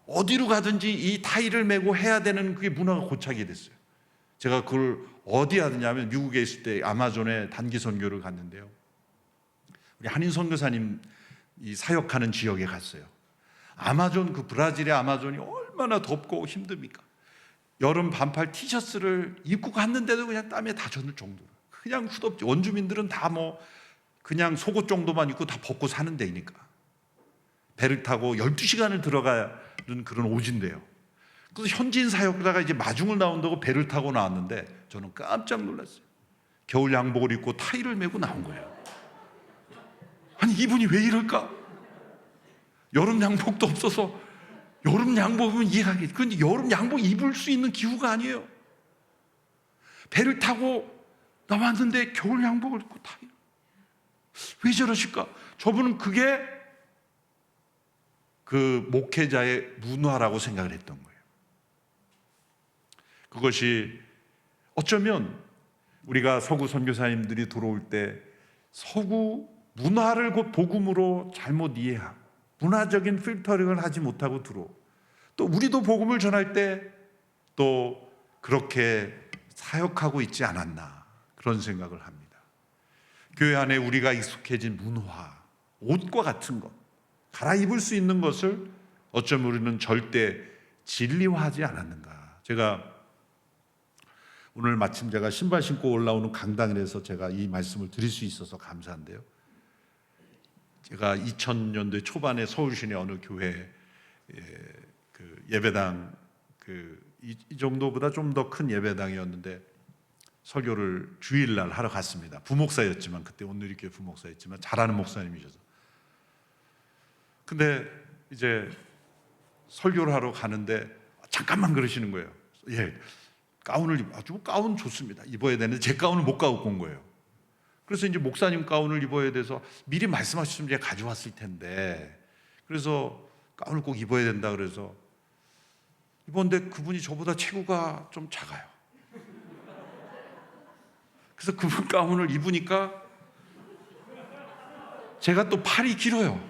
어디로 가든지 이 타이를 메고 해야 되는 그게 문화가 고착이 됐어요. 제가 그걸 어디 하느냐면 미국에 있을 때 아마존에 단기 선교를 갔는데요. 우리 한인 선교사님 사역하는 지역에 갔어요. 아마존, 그 브라질의 아마존이 얼마나 덥고 힘듭니까? 여름 반팔 티셔츠를 입고 갔는데도 그냥 땀에 다 젖을 정도로 그냥 후덥지. 원주민들은 다 그냥 속옷 정도만 입고 다 벗고 사는 데니까 배를 타고 12시간을 들어가는 그런 오지인데요. 그래서 현지인 사역자가 이제 마중을 나온다고 배를 타고 나왔는데 저는 깜짝 놀랐어요. 겨울 양복을 입고 타이를 메고 나온 거예요. 아니, 이분이 왜 이럴까? 여름 양복도 없어서 여름 양복이면 이해하겠지. 그런데 여름 양복 입을 수 있는 기후가 아니에요. 배를 타고 나왔는데 겨울 양복을 입고 타요. 왜 저러실까? 저분은 그게 그 목회자의 문화라고 생각을 했던 거예요. 그것이 어쩌면 우리가 서구 선교사님들이 들어올 때 서구 문화를 곧 복음으로 잘못 이해하고 문화적인 필터링을 하지 못하고 또 우리도 복음을 전할 때 또 그렇게 사역하고 있지 않았나 그런 생각을 합니다. 교회 안에 우리가 익숙해진 문화, 옷과 같은 것, 갈아입을 수 있는 것을 어쩌면 우리는 절대 진리화하지 않았는가. 제가 오늘 마침 제가 신발 신고 올라오는 강당에서 제가 이 말씀을 드릴 수 있어서 감사한데요. 제가 2000년대 초반에 서울시내 어느 교회 그 예배당 이 정도보다 좀 더 큰 예배당이었는데 설교를 주일날 하러 갔습니다. 부목사였지만 그때 온누리교회 부목사였지만 잘하는 목사님이셔서. 근데 이제 설교를 하러 가는데 잠깐만 그러시는 거예요. 예, 가운을 아주 가운 좋습니다. 입어야 되는데 제 가운을 못 갖고 온 거예요. 그래서 이제 목사님 가운을 입어야 돼서 미리 말씀하셨으면 제가 가져왔을 텐데 그래서 가운을 꼭 입어야 된다 그래서 입었는데 그분이 저보다 체구가 좀 작아요. 그래서 그분 가운을 입으니까 제가 또 팔이 길어요.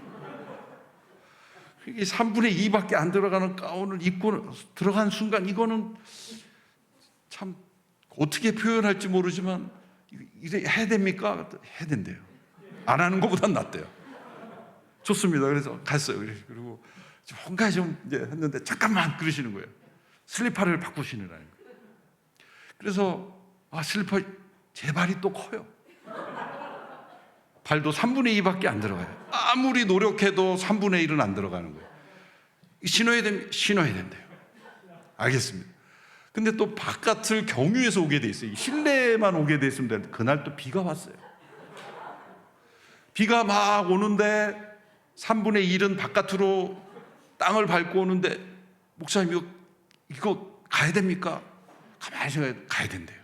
이게 3분의 2밖에 안 들어가는 가운을 입고 들어간 순간 이거는 참 어떻게 표현할지 모르지만 이래 해야 됩니까? 해야 된대요. 안 하는 것보단 낫대요. 좋습니다. 그래서 갔어요. 그리고 뭔가 좀 이제 했는데 잠깐만 그러시는 거예요. 슬리퍼를 바꾸시느라는 거예요. 그래서 슬리퍼 제 발이 또 커요. 발도 3분의 2밖에 안 들어가요. 아무리 노력해도 3분의 1은 안 들어가는 거예요. 신어야 된대요. 알겠습니다. 근데 또 바깥을 경유해서 오게 돼 있어요. 실내만 오게 돼 있으면 되는데 그날 또 비가 왔어요. 비가 막 오는데 3분의 1은 바깥으로 땅을 밟고 오는데 목사님 이거 가야 됩니까? 가만히 생각해 가야 된대요.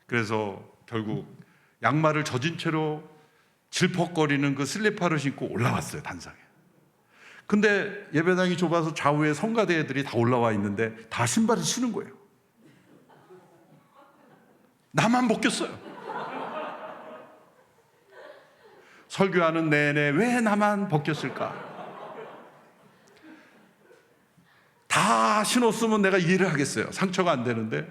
그래서 결국 양말을 젖은 채로 질퍽거리는 그 슬리퍼를 신고 올라왔어요. 단상에. 근데 예배당이 좁아서 좌우에 성가대 애들이 다 올라와 있는데 다 신발을 신은 거예요. 나만 벗겼어요. 설교하는 내내 왜 나만 벗겼을까? 다 신었으면 내가 이해를 하겠어요. 상처가 안 되는데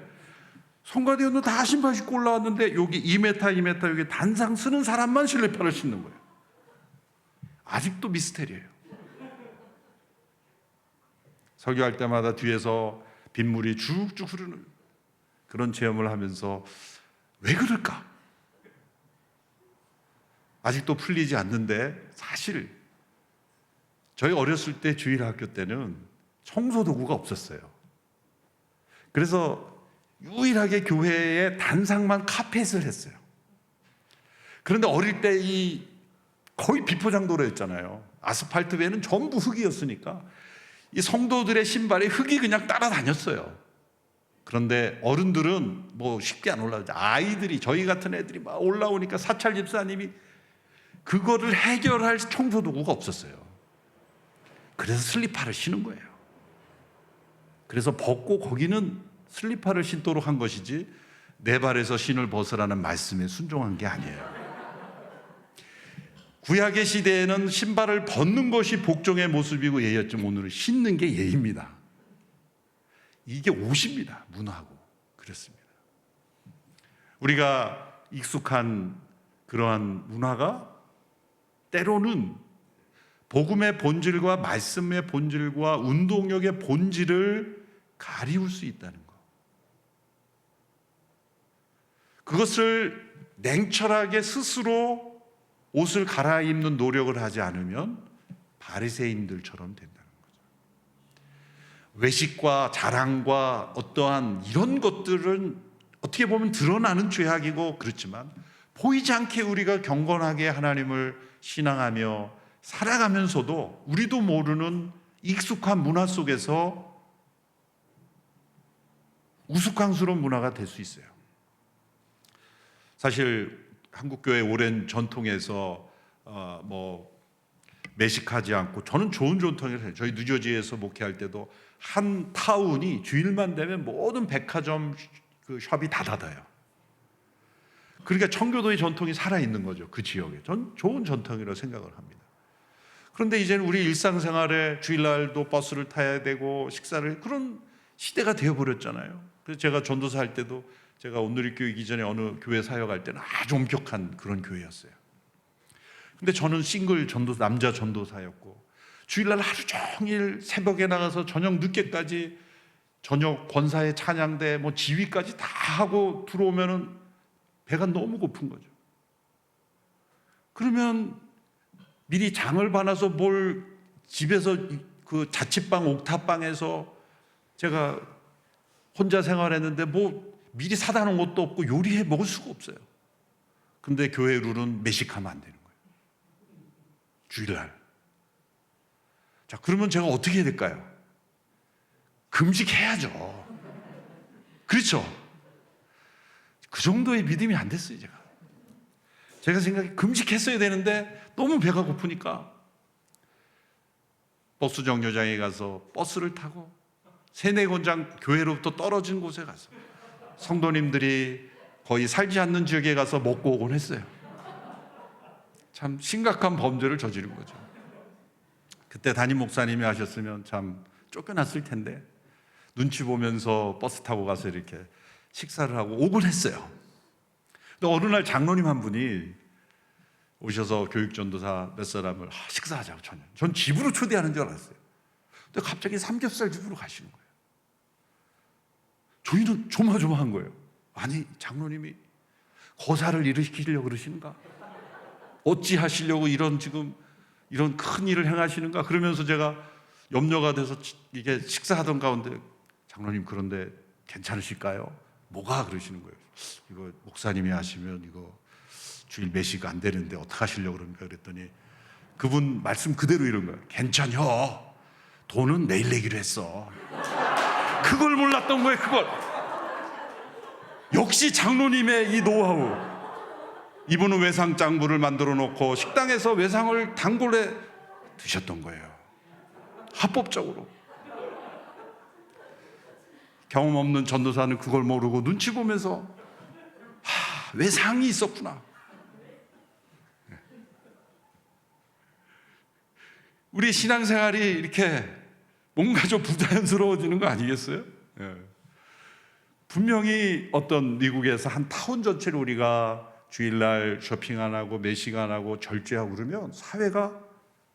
성가대원도 다 신발 신고 올라왔는데 여기 2m 여기 단상 쓰는 사람만 슬리퍼를 신는 거예요. 아직도 미스테리예요. 설교할 때마다 뒤에서 빗물이 쭉쭉 흐르는 그런 체험을 하면서 왜 그럴까? 아직도 풀리지 않는데 사실 저희 어렸을 때 주일학교 때는 청소도구가 없었어요. 그래서 유일하게 교회에 단상만 카펫을 했어요. 그런데 어릴 때 거의 비포장도로였잖아요. 아스팔트 외에는 전부 흙이었으니까 이 성도들의 신발에 흙이 그냥 따라다녔어요. 그런데 어른들은 뭐 쉽게 안 올라오죠. 아이들이 저희 같은 애들이 막 올라오니까 사찰 집사님이 그거를 해결할 청소도구가 없었어요. 그래서 슬리퍼를 신은 거예요. 그래서 벗고 거기는 슬리퍼를 신도록 한 것이지 내 발에서 신을 벗으라는 말씀에 순종한 게 아니에요. 구약의 시대에는 신발을 벗는 것이 복종의 모습이고 예였지만 오늘은 신는 게 예입니다. 이게 옷입니다. 문화고 그렇습니다. 우리가 익숙한 그러한 문화가 때로는 복음의 본질과 말씀의 본질과 운동력의 본질을 가리울 수 있다는 것. 그것을 냉철하게 스스로 옷을 갈아입는 노력을 하지 않으면 바리새인들처럼 된다는 거죠. 외식과 자랑과 어떠한 이런 것들은 어떻게 보면 드러나는 죄악이고 그렇지만 보이지 않게 우리가 경건하게 하나님을 신앙하며 살아가면서도 우리도 모르는 익숙한 문화 속에서 우스꽝스러운 문화가 될 수 있어요. 사실 한국교회 오랜 전통에서 매식하지 않고, 저는 좋은 전통이라고 해요. 저희 뉴저지에서 목회할 때도 한 타운이 주일만 되면 모든 백화점 그 샵이 다 닫아요. 그러니까 청교도의 전통이 살아있는 거죠, 그 지역에. 전 좋은 전통이라고 생각을 합니다. 그런데 이제는 우리 일상생활에 주일날도 버스를 타야 되고 식사를, 그런 시대가 되어버렸잖아요. 그래서 제가 전도사 할 때도, 제가 온누리교회 이전에 어느 교회 사역할 때는 아주 엄격한 그런 교회였어요. 근데 저는 싱글 전도사, 남자 전도사였고, 주일날 하루 종일 새벽에 나가서 저녁 늦게까지, 저녁 권사의 찬양대 뭐 지휘까지 다 하고 들어오면은 배가 너무 고픈 거죠. 그러면 미리 장을 봐놔서 뭘 집에서 그 자취방 옥탑방에서 제가 혼자 생활했는데 뭐 미리 사다 놓은 것도 없고 요리해 먹을 수가 없어요. 근데 교회 룰은 매식하면 안 되는 거예요, 주일날. 자, 그러면 제가 어떻게 해야 될까요? 금식해야죠. 그렇죠? 그 정도의 믿음이 안 됐어요. 제가 생각해 금식했어야 되는데 너무 배가 고프니까 버스 정류장에 가서 버스를 타고 세네곤장 교회로부터 떨어진 곳에 가서 성도님들이 거의 살지 않는 지역에 가서 먹고 오곤 했어요. 참 심각한 범죄를 저지른 거죠. 그때 담임 목사님이 하셨으면 참 쫓겨났을 텐데, 눈치 보면서 버스 타고 가서 이렇게 식사를 하고 오곤 했어요. 근데 어느 날 장로님 한 분이 오셔서 교육전도사 몇 사람을 식사하자고, 전 집으로 초대하는 줄 알았어요. 근데 갑자기 삼겹살 집으로 가시는 거예요. 저희는 조마조마한 거예요. 아니, 장로님이 거사를 일으키려고 그러시는가? 어찌 하시려고 지금 이런 큰 일을 행하시는가? 그러면서 제가 염려가 돼서 이게 식사하던 가운데, 장로님 그런데 괜찮으실까요? 뭐가? 그러시는 거예요. 이거 목사님이 하시면 이거 주일 매식 안 되는데 어떻게 하시려고 그럽니까? 그랬더니 그분 말씀 그대로 이런 거예요. 괜찮여, 돈은 내일 내기로 했어. 그걸 몰랐던 거예요. 그걸. 역시 장로님의 이 노하우. 이분은 외상장부를 만들어 놓고 식당에서 외상을 단골에 드셨던 거예요, 합법적으로. 경험 없는 전도사는 그걸 모르고 눈치 보면서 외상이 있었구나. 우리 신앙생활이 이렇게 뭔가 좀 부자연스러워지는 거 아니겠어요? 분명히 어떤 미국에서 한 타운 전체를 우리가 주일날 쇼핑 안 하고 매식 안 하고 절제하고 그러면 사회가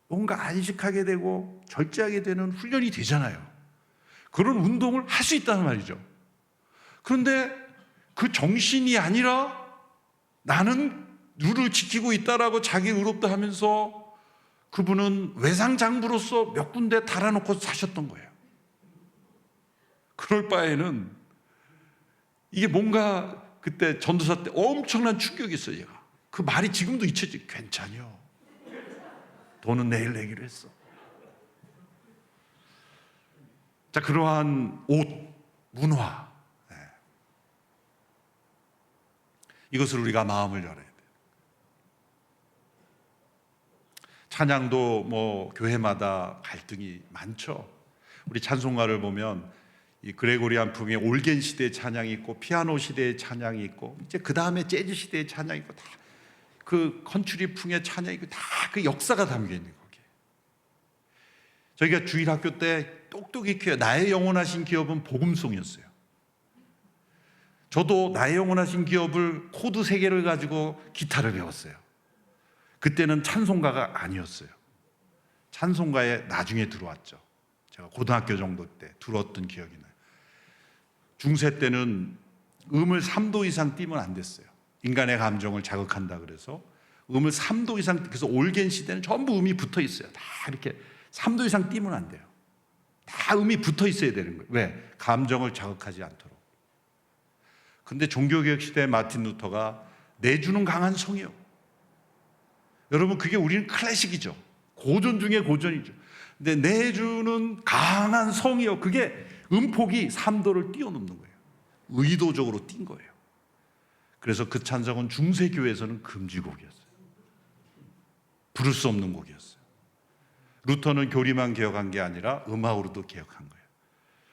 뭔가 안식하게 되고 절제하게 되는 훈련이 되잖아요. 그런 운동을 할 수 있다는 말이죠. 그런데 그 정신이 아니라 나는 룰을 지키고 있다라고 자기 의롭다 하면서 그분은 외상장부로서 몇 군데 달아놓고 사셨던 거예요. 그럴 바에는 이게 뭔가 그때 전도사 때 엄청난 충격이 있어요. 얘가 그 말이 지금도 잊혀져. 괜찮요, 돈은 내일 내기로 했어. 자, 그러한 옷, 문화, 이것을 우리가 마음을 열어야 돼요. 찬양도 뭐 교회마다 갈등이 많죠. 우리 찬송가를 보면 이 그레고리안 풍의 올겐 시대의 찬양이 있고 피아노 시대의 찬양이 있고 이제 그 다음에 재즈 시대의 찬양이 있고 다 그 컨트리 풍의 찬양이 있고 다 그 역사가 담겨 있는 거기에. 저희가 주일학교 때 똑똑히 키워 나의 영원하신 기업은 복음송이었어요. 저도 나의 영원하신 기업을 코드 3개를 가지고 기타를 배웠어요. 그때는 찬송가가 아니었어요. 찬송가에 나중에 들어왔죠. 제가 고등학교 정도 때 들었던 기억이 나요. 중세 때는 음을 3도 이상 띄면 안 됐어요. 인간의 감정을 자극한다 그래서 음을 3도 이상, 그래서 올겐 시대는 전부 음이 붙어 있어요. 다 이렇게 3도 이상 띄면 안 돼요. 다 음이 붙어 있어야 되는 거예요. 왜? 감정을 자극하지 않도록. 근데 종교개혁 시대에 마틴 루터가 내주는 강한 성이요. 여러분, 그게 우리는 클래식이죠. 고전 중에 고전이죠. 근데 내주는 강한 성이요, 그게 음폭이 3도를 뛰어넘는 거예요. 의도적으로 띈 거예요. 그래서 그 찬송은 중세교회에서는 금지곡이었어요. 부를 수 없는 곡이었어요. 루터는 교리만 개혁한 게 아니라 음악으로도 개혁한 거예요.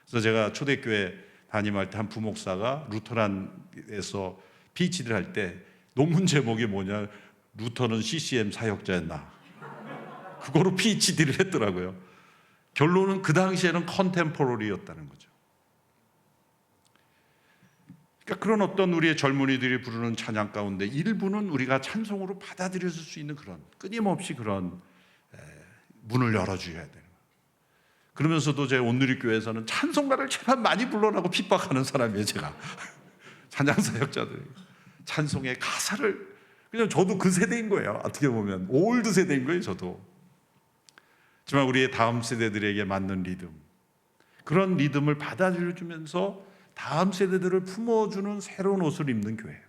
그래서 제가 초대교회 담임할 때 한 부목사가 루터란에서 PhD를 할 때 논문 제목이 뭐냐, 루터는 CCM 사역자였나, 그거로 PhD를 했더라고요. 결론은 그 당시에는 컨템포러리였다는 거죠. 그러니까 그런 어떤 우리의 젊은이들이 부르는 찬양 가운데 일부는 우리가 찬송으로 받아들여질 수 있는 그런, 끊임없이 그런 문을 열어줘야 되는 거예요. 그러면서도 제 온누리교회에서는 찬송가를 제발 많이 불러라고 핍박하는 사람이에요, 제가. 찬양 사역자들이 찬송의 가사를, 그냥 저도 그 세대인 거예요. 어떻게 보면 올드 세대인 거예요, 저도. 하지만 우리의 다음 세대들에게 맞는 리듬, 그런 리듬을 받아들여주면서 다음 세대들을 품어주는 새로운 옷을 입는 교회.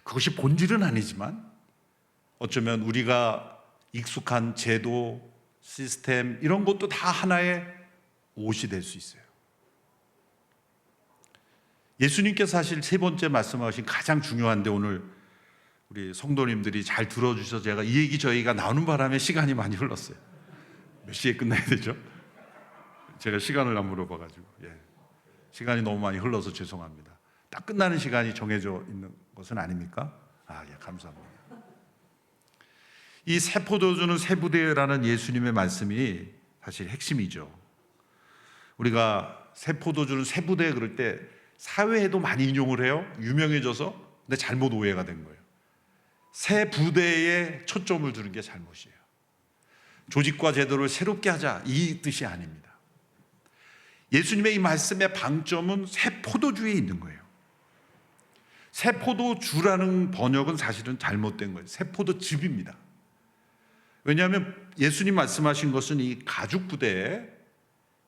그것이 본질은 아니지만 어쩌면 우리가 익숙한 제도, 시스템, 이런 것도 다 하나의 옷이 될 수 있어요. 예수님께서 사실 세 번째 말씀하신 가장 중요한데, 오늘 우리 성도님들이 잘 들어주셔서 제가 이 얘기 저희가 나오는 바람에 시간이 많이 흘렀어요. 몇 시에 끝나야 되죠? 제가 시간을 안 물어봐가지고, 시간이 너무 많이 흘러서 죄송합니다. 딱 끝나는 시간이 정해져 있는 것은 아닙니까? 감사합니다. 이 새 포도주는 새 부대라는 예수님의 말씀이 사실 핵심이죠. 우리가 새 포도주는 새 부대 그럴 때 사회에도 많이 인용을 해요. 유명해져서. 근데 잘못 오해가 된 거예요. 새 부대에 초점을 두는 게 잘못이에요. 조직과 제도를 새롭게 하자, 이 뜻이 아닙니다. 예수님의 이 말씀의 방점은 새 포도주에 있는 거예요. 새 포도주라는 번역은 사실은 잘못된 거예요. 새 포도즙입니다. 왜냐하면 예수님 말씀하신 것은 이 가죽 부대에,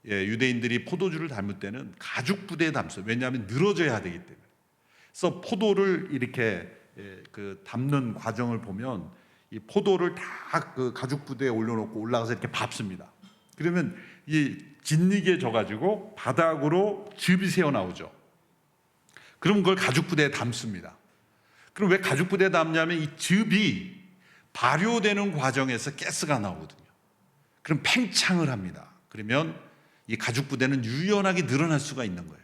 유대인들이 포도주를 담을 때는 가죽 부대에 담았어요. 왜냐하면 늘어져야 되기 때문에. 그래서 포도를 이렇게 담는 과정을 보면 이 포도를 다 그 가죽 부대에 올려놓고 올라가서 이렇게 밟습니다. 그러면 이 진리게 져가지고 바닥으로 즙이 새어 나오죠. 그럼 그걸 가죽 부대에 담습니다. 그럼 왜 가죽 부대에 담냐면 이 즙이 발효되는 과정에서 가스가 나오거든요. 그럼 팽창을 합니다. 그러면 이 가죽 부대는 유연하게 늘어날 수가 있는 거예요.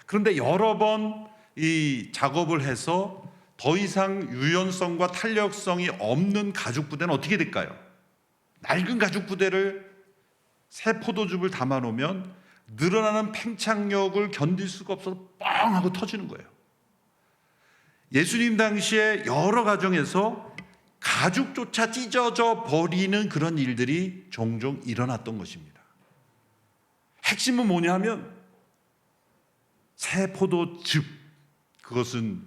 그런데 여러 번 이 작업을 해서 더 이상 유연성과 탄력성이 없는 가죽 부대는 어떻게 될까요? 낡은 가죽 부대를 새 포도즙을 담아 놓으면 늘어나는 팽창력을 견딜 수가 없어서 뻥 하고 터지는 거예요. 예수님 당시에 여러 가정에서 가죽조차 찢어져 버리는 그런 일들이 종종 일어났던 것입니다. 핵심은 뭐냐면 새 포도즙, 그것은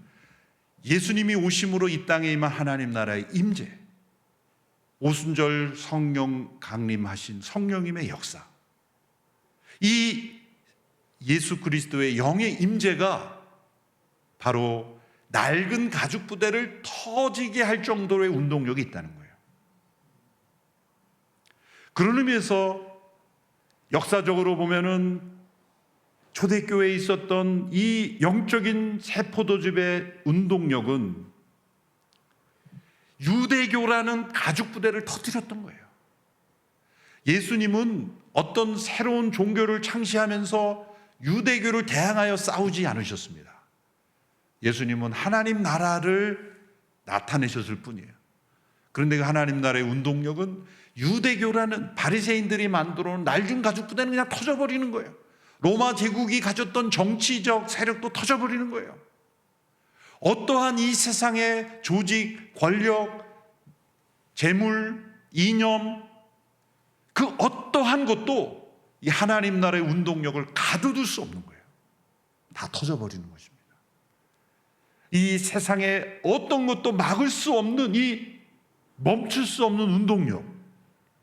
예수님이 오심으로 이 땅에 임한 하나님 나라의 임재, 오순절 성령 강림하신 성령님의 역사, 이 예수 그리스도의 영의 임재가 바로 낡은 가죽 부대를 터지게 할 정도의 운동력이 있다는 거예요. 그런 의미에서 역사적으로 보면은 초대교회에 있었던 이 영적인 새 포도즙의 운동력은 유대교라는 가죽 부대를 터뜨렸던 거예요. 예수님은 어떤 새로운 종교를 창시하면서 유대교를 대항하여 싸우지 않으셨습니다. 예수님은 하나님 나라를 나타내셨을 뿐이에요. 그런데 그 하나님 나라의 운동력은 유대교라는 바리새인들이 만들어 놓은 낡은 가죽 부대는 그냥 터져버리는 거예요. 로마 제국이 가졌던 정치적 세력도 터져버리는 거예요. 어떠한 이 세상의 조직, 권력, 재물, 이념, 그 어떠한 것도 이 하나님 나라의 운동력을 가둬둘 수 없는 거예요. 다 터져버리는 것입니다. 이 세상에 어떤 것도 막을 수 없는, 이 멈출 수 없는 운동력,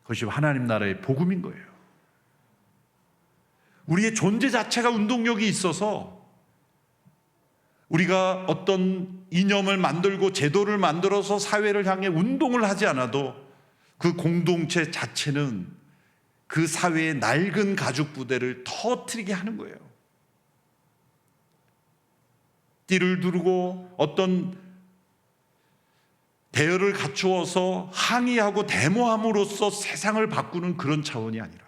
그것이 하나님 나라의 복음인 거예요. 우리의 존재 자체가 운동력이 있어서 우리가 어떤 이념을 만들고 제도를 만들어서 사회를 향해 운동을 하지 않아도 그 공동체 자체는 그 사회의 낡은 가죽 부대를 터뜨리게 하는 거예요. 띠를 두르고 어떤 대열을 갖추어서 항의하고 데모함으로써 세상을 바꾸는 그런 차원이 아니라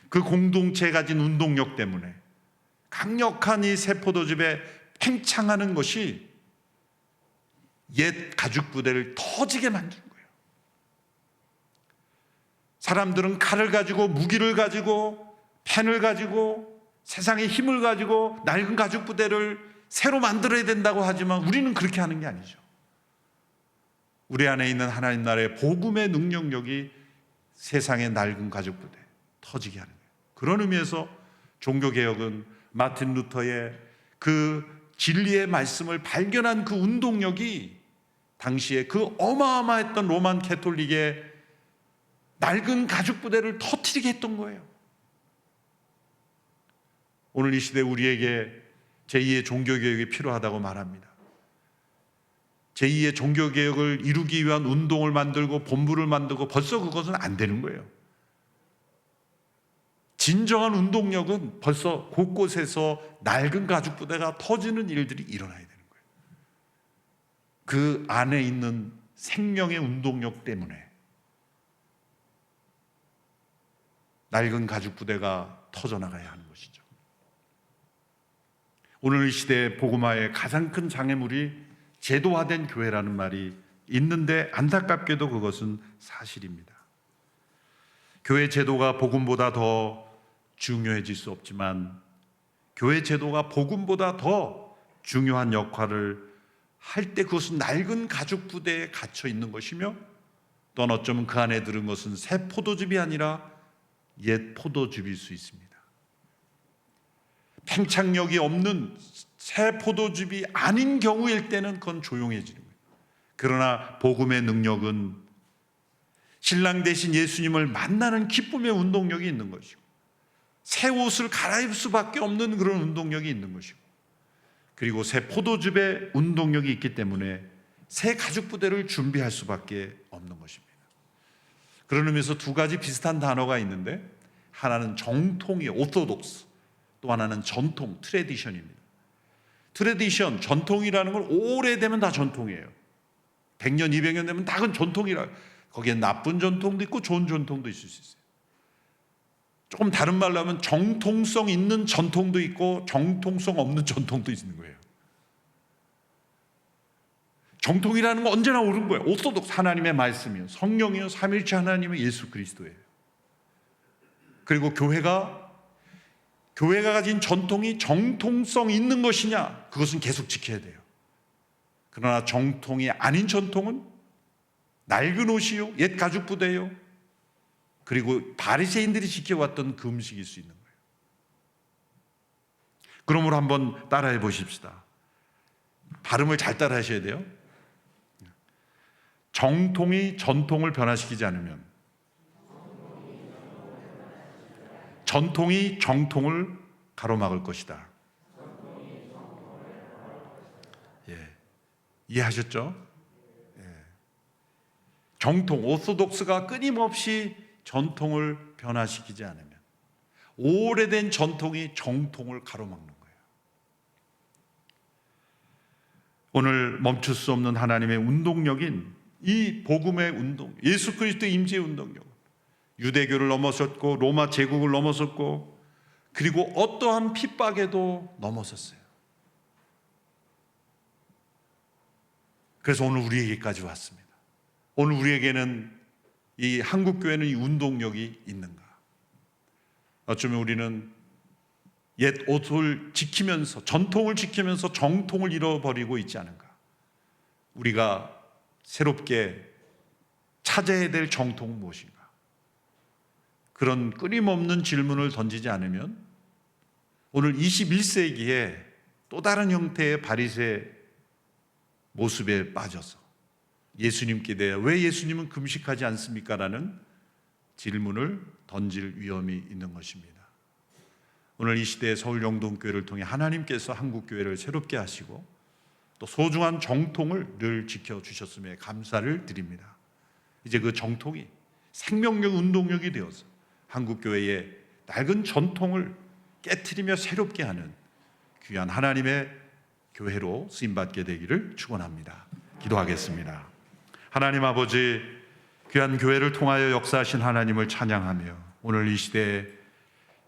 그 공동체에 가진 운동력 때문에 강력한 이 새 포도즙에 팽창하는 것이 옛 가죽 부대를 터지게 만드는 거예요. 사람들은 칼을 가지고, 무기를 가지고, 펜을 가지고, 세상의 힘을 가지고 낡은 가죽 부대를 새로 만들어야 된다고 하지만 우리는 그렇게 하는 게 아니죠. 우리 안에 있는 하나님 나라의 복음의 능력력이 세상의 낡은 가죽 부대 터지게 하는 거예요. 그런 의미에서 종교개혁은 마틴 루터의 그 진리의 말씀을 발견한 그 운동력이 당시에 그 어마어마했던 로만 캐톨릭의 낡은 가죽 부대를 터뜨리게 했던 거예요. 오늘 이 시대 우리에게 제2의 종교개혁이 필요하다고 말합니다. 제2의 종교개혁을 이루기 위한 운동을 만들고 본부를 만들고 벌써 그것은 안 되는 거예요. 진정한 운동력은 벌써 곳곳에서 낡은 가죽 부대가 터지는 일들이 일어나야 되는 거예요. 그 안에 있는 생명의 운동력 때문에 낡은 가죽 부대가 터져나가야 하는 것이죠. 오늘 이 시대의 복음화의 가장 큰 장애물이 제도화된 교회라는 말이 있는데 안타깝게도 그것은 사실입니다. 교회 제도가 복음보다 더 중요해질 수 없지만 교회 제도가 복음보다 더 중요한 역할을 할 때 그것은 낡은 가죽 부대에 갇혀 있는 것이며 또는 어쩌면 그 안에 들은 것은 새 포도즙이 아니라 옛 포도즙일 수 있습니다. 팽창력이 없는 새 포도즙이 아닌 경우일 때는 그건 조용해지는 거예요. 그러나 복음의 능력은 신랑 대신 예수님을 만나는 기쁨의 운동력이 있는 것이고 새 옷을 갈아입을 수밖에 없는 그런 운동력이 있는 것이고 그리고 새 포도즙의 운동력이 있기 때문에 새 가죽 부대를 준비할 수밖에 없는 것입니다. 그런 의미에서 두 가지 비슷한 단어가 있는데 하나는 정통이 오토독스, 또 하나는 전통, 트레디션입니다. 트레디션, 전통이라는 건 오래되면 다 전통이에요. 100년, 200년 되면 다 그건 전통이라. 거기에 나쁜 전통도 있고 좋은 전통도 있을 수 있어요. 조금 다른 말로 하면 정통성 있는 전통도 있고 정통성 없는 전통도 있는 거예요. 정통이라는 건 언제나 옳은 거예요. 오소독 하나님의 말씀이요, 성령이요, 삼일체 하나님의 예수 그리스도예요. 그리고 교회가 가진 전통이 정통성 있는 것이냐, 그것은 계속 지켜야 돼요. 그러나 정통이 아닌 전통은 낡은 옷이요, 옛 가죽 부대요, 그리고 바리새인들이 지켜왔던 그 음식일 수 있는 거예요. 그러므로 한번 따라해 보십시다. 발음을 잘 따라 하셔야 돼요. 정통이 전통을 변화시키지 않으면 전통이 정통을 가로막을 것이다. 예, 이해하셨죠? 예. 정통, 오소독스가 끊임없이 전통을 변화시키지 않으면 오래된 전통이 정통을 가로막는 거예요. 오늘 멈출 수 없는 하나님의 운동력인 이 복음의 운동, 예수 그리스도의 임재의 운동력, 유대교를 넘어섰고 로마 제국을 넘어섰고 그리고 어떠한 핍박에도 넘어섰어요. 그래서 오늘 우리에게까지 왔습니다. 오늘 우리에게는 이 한국교회는 이 운동력이 있는가? 어쩌면 우리는 옛 옷을 지키면서 전통을 지키면서 정통을 잃어버리고 있지 않은가? 우리가 새롭게 찾아야 될 정통은 무엇인가? 그런 끊임없는 질문을 던지지 않으면 오늘 21세기에 또 다른 형태의 바리새 모습에 빠져서 예수님께 대해 왜 예수님은 금식하지 않습니까? 라는 질문을 던질 위험이 있는 것입니다. 오늘 이 시대의 서울영동교회를 통해 하나님께서 한국교회를 새롭게 하시고 또 소중한 정통을 늘 지켜주셨음에 감사를 드립니다. 이제 그 정통이 생명력, 운동력이 되어서 한국교회의 낡은 전통을 깨트리며 새롭게 하는 귀한 하나님의 교회로 쓰임받게 되기를 축원합니다. 기도하겠습니다. 하나님 아버지, 귀한 교회를 통하여 역사하신 하나님을 찬양하며 오늘 이 시대에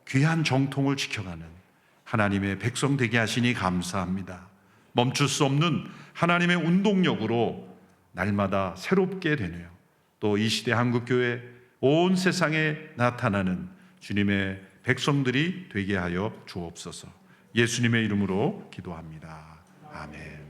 귀한 정통을 지켜가는 하나님의 백성 되게 하시니 감사합니다. 멈출 수 없는 하나님의 운동력으로 날마다 새롭게 되네요. 또 이 시대 한국교회 온 세상에 나타나는 주님의 백성들이 되게 하여 주옵소서. 예수님의 이름으로 기도합니다. 아멘.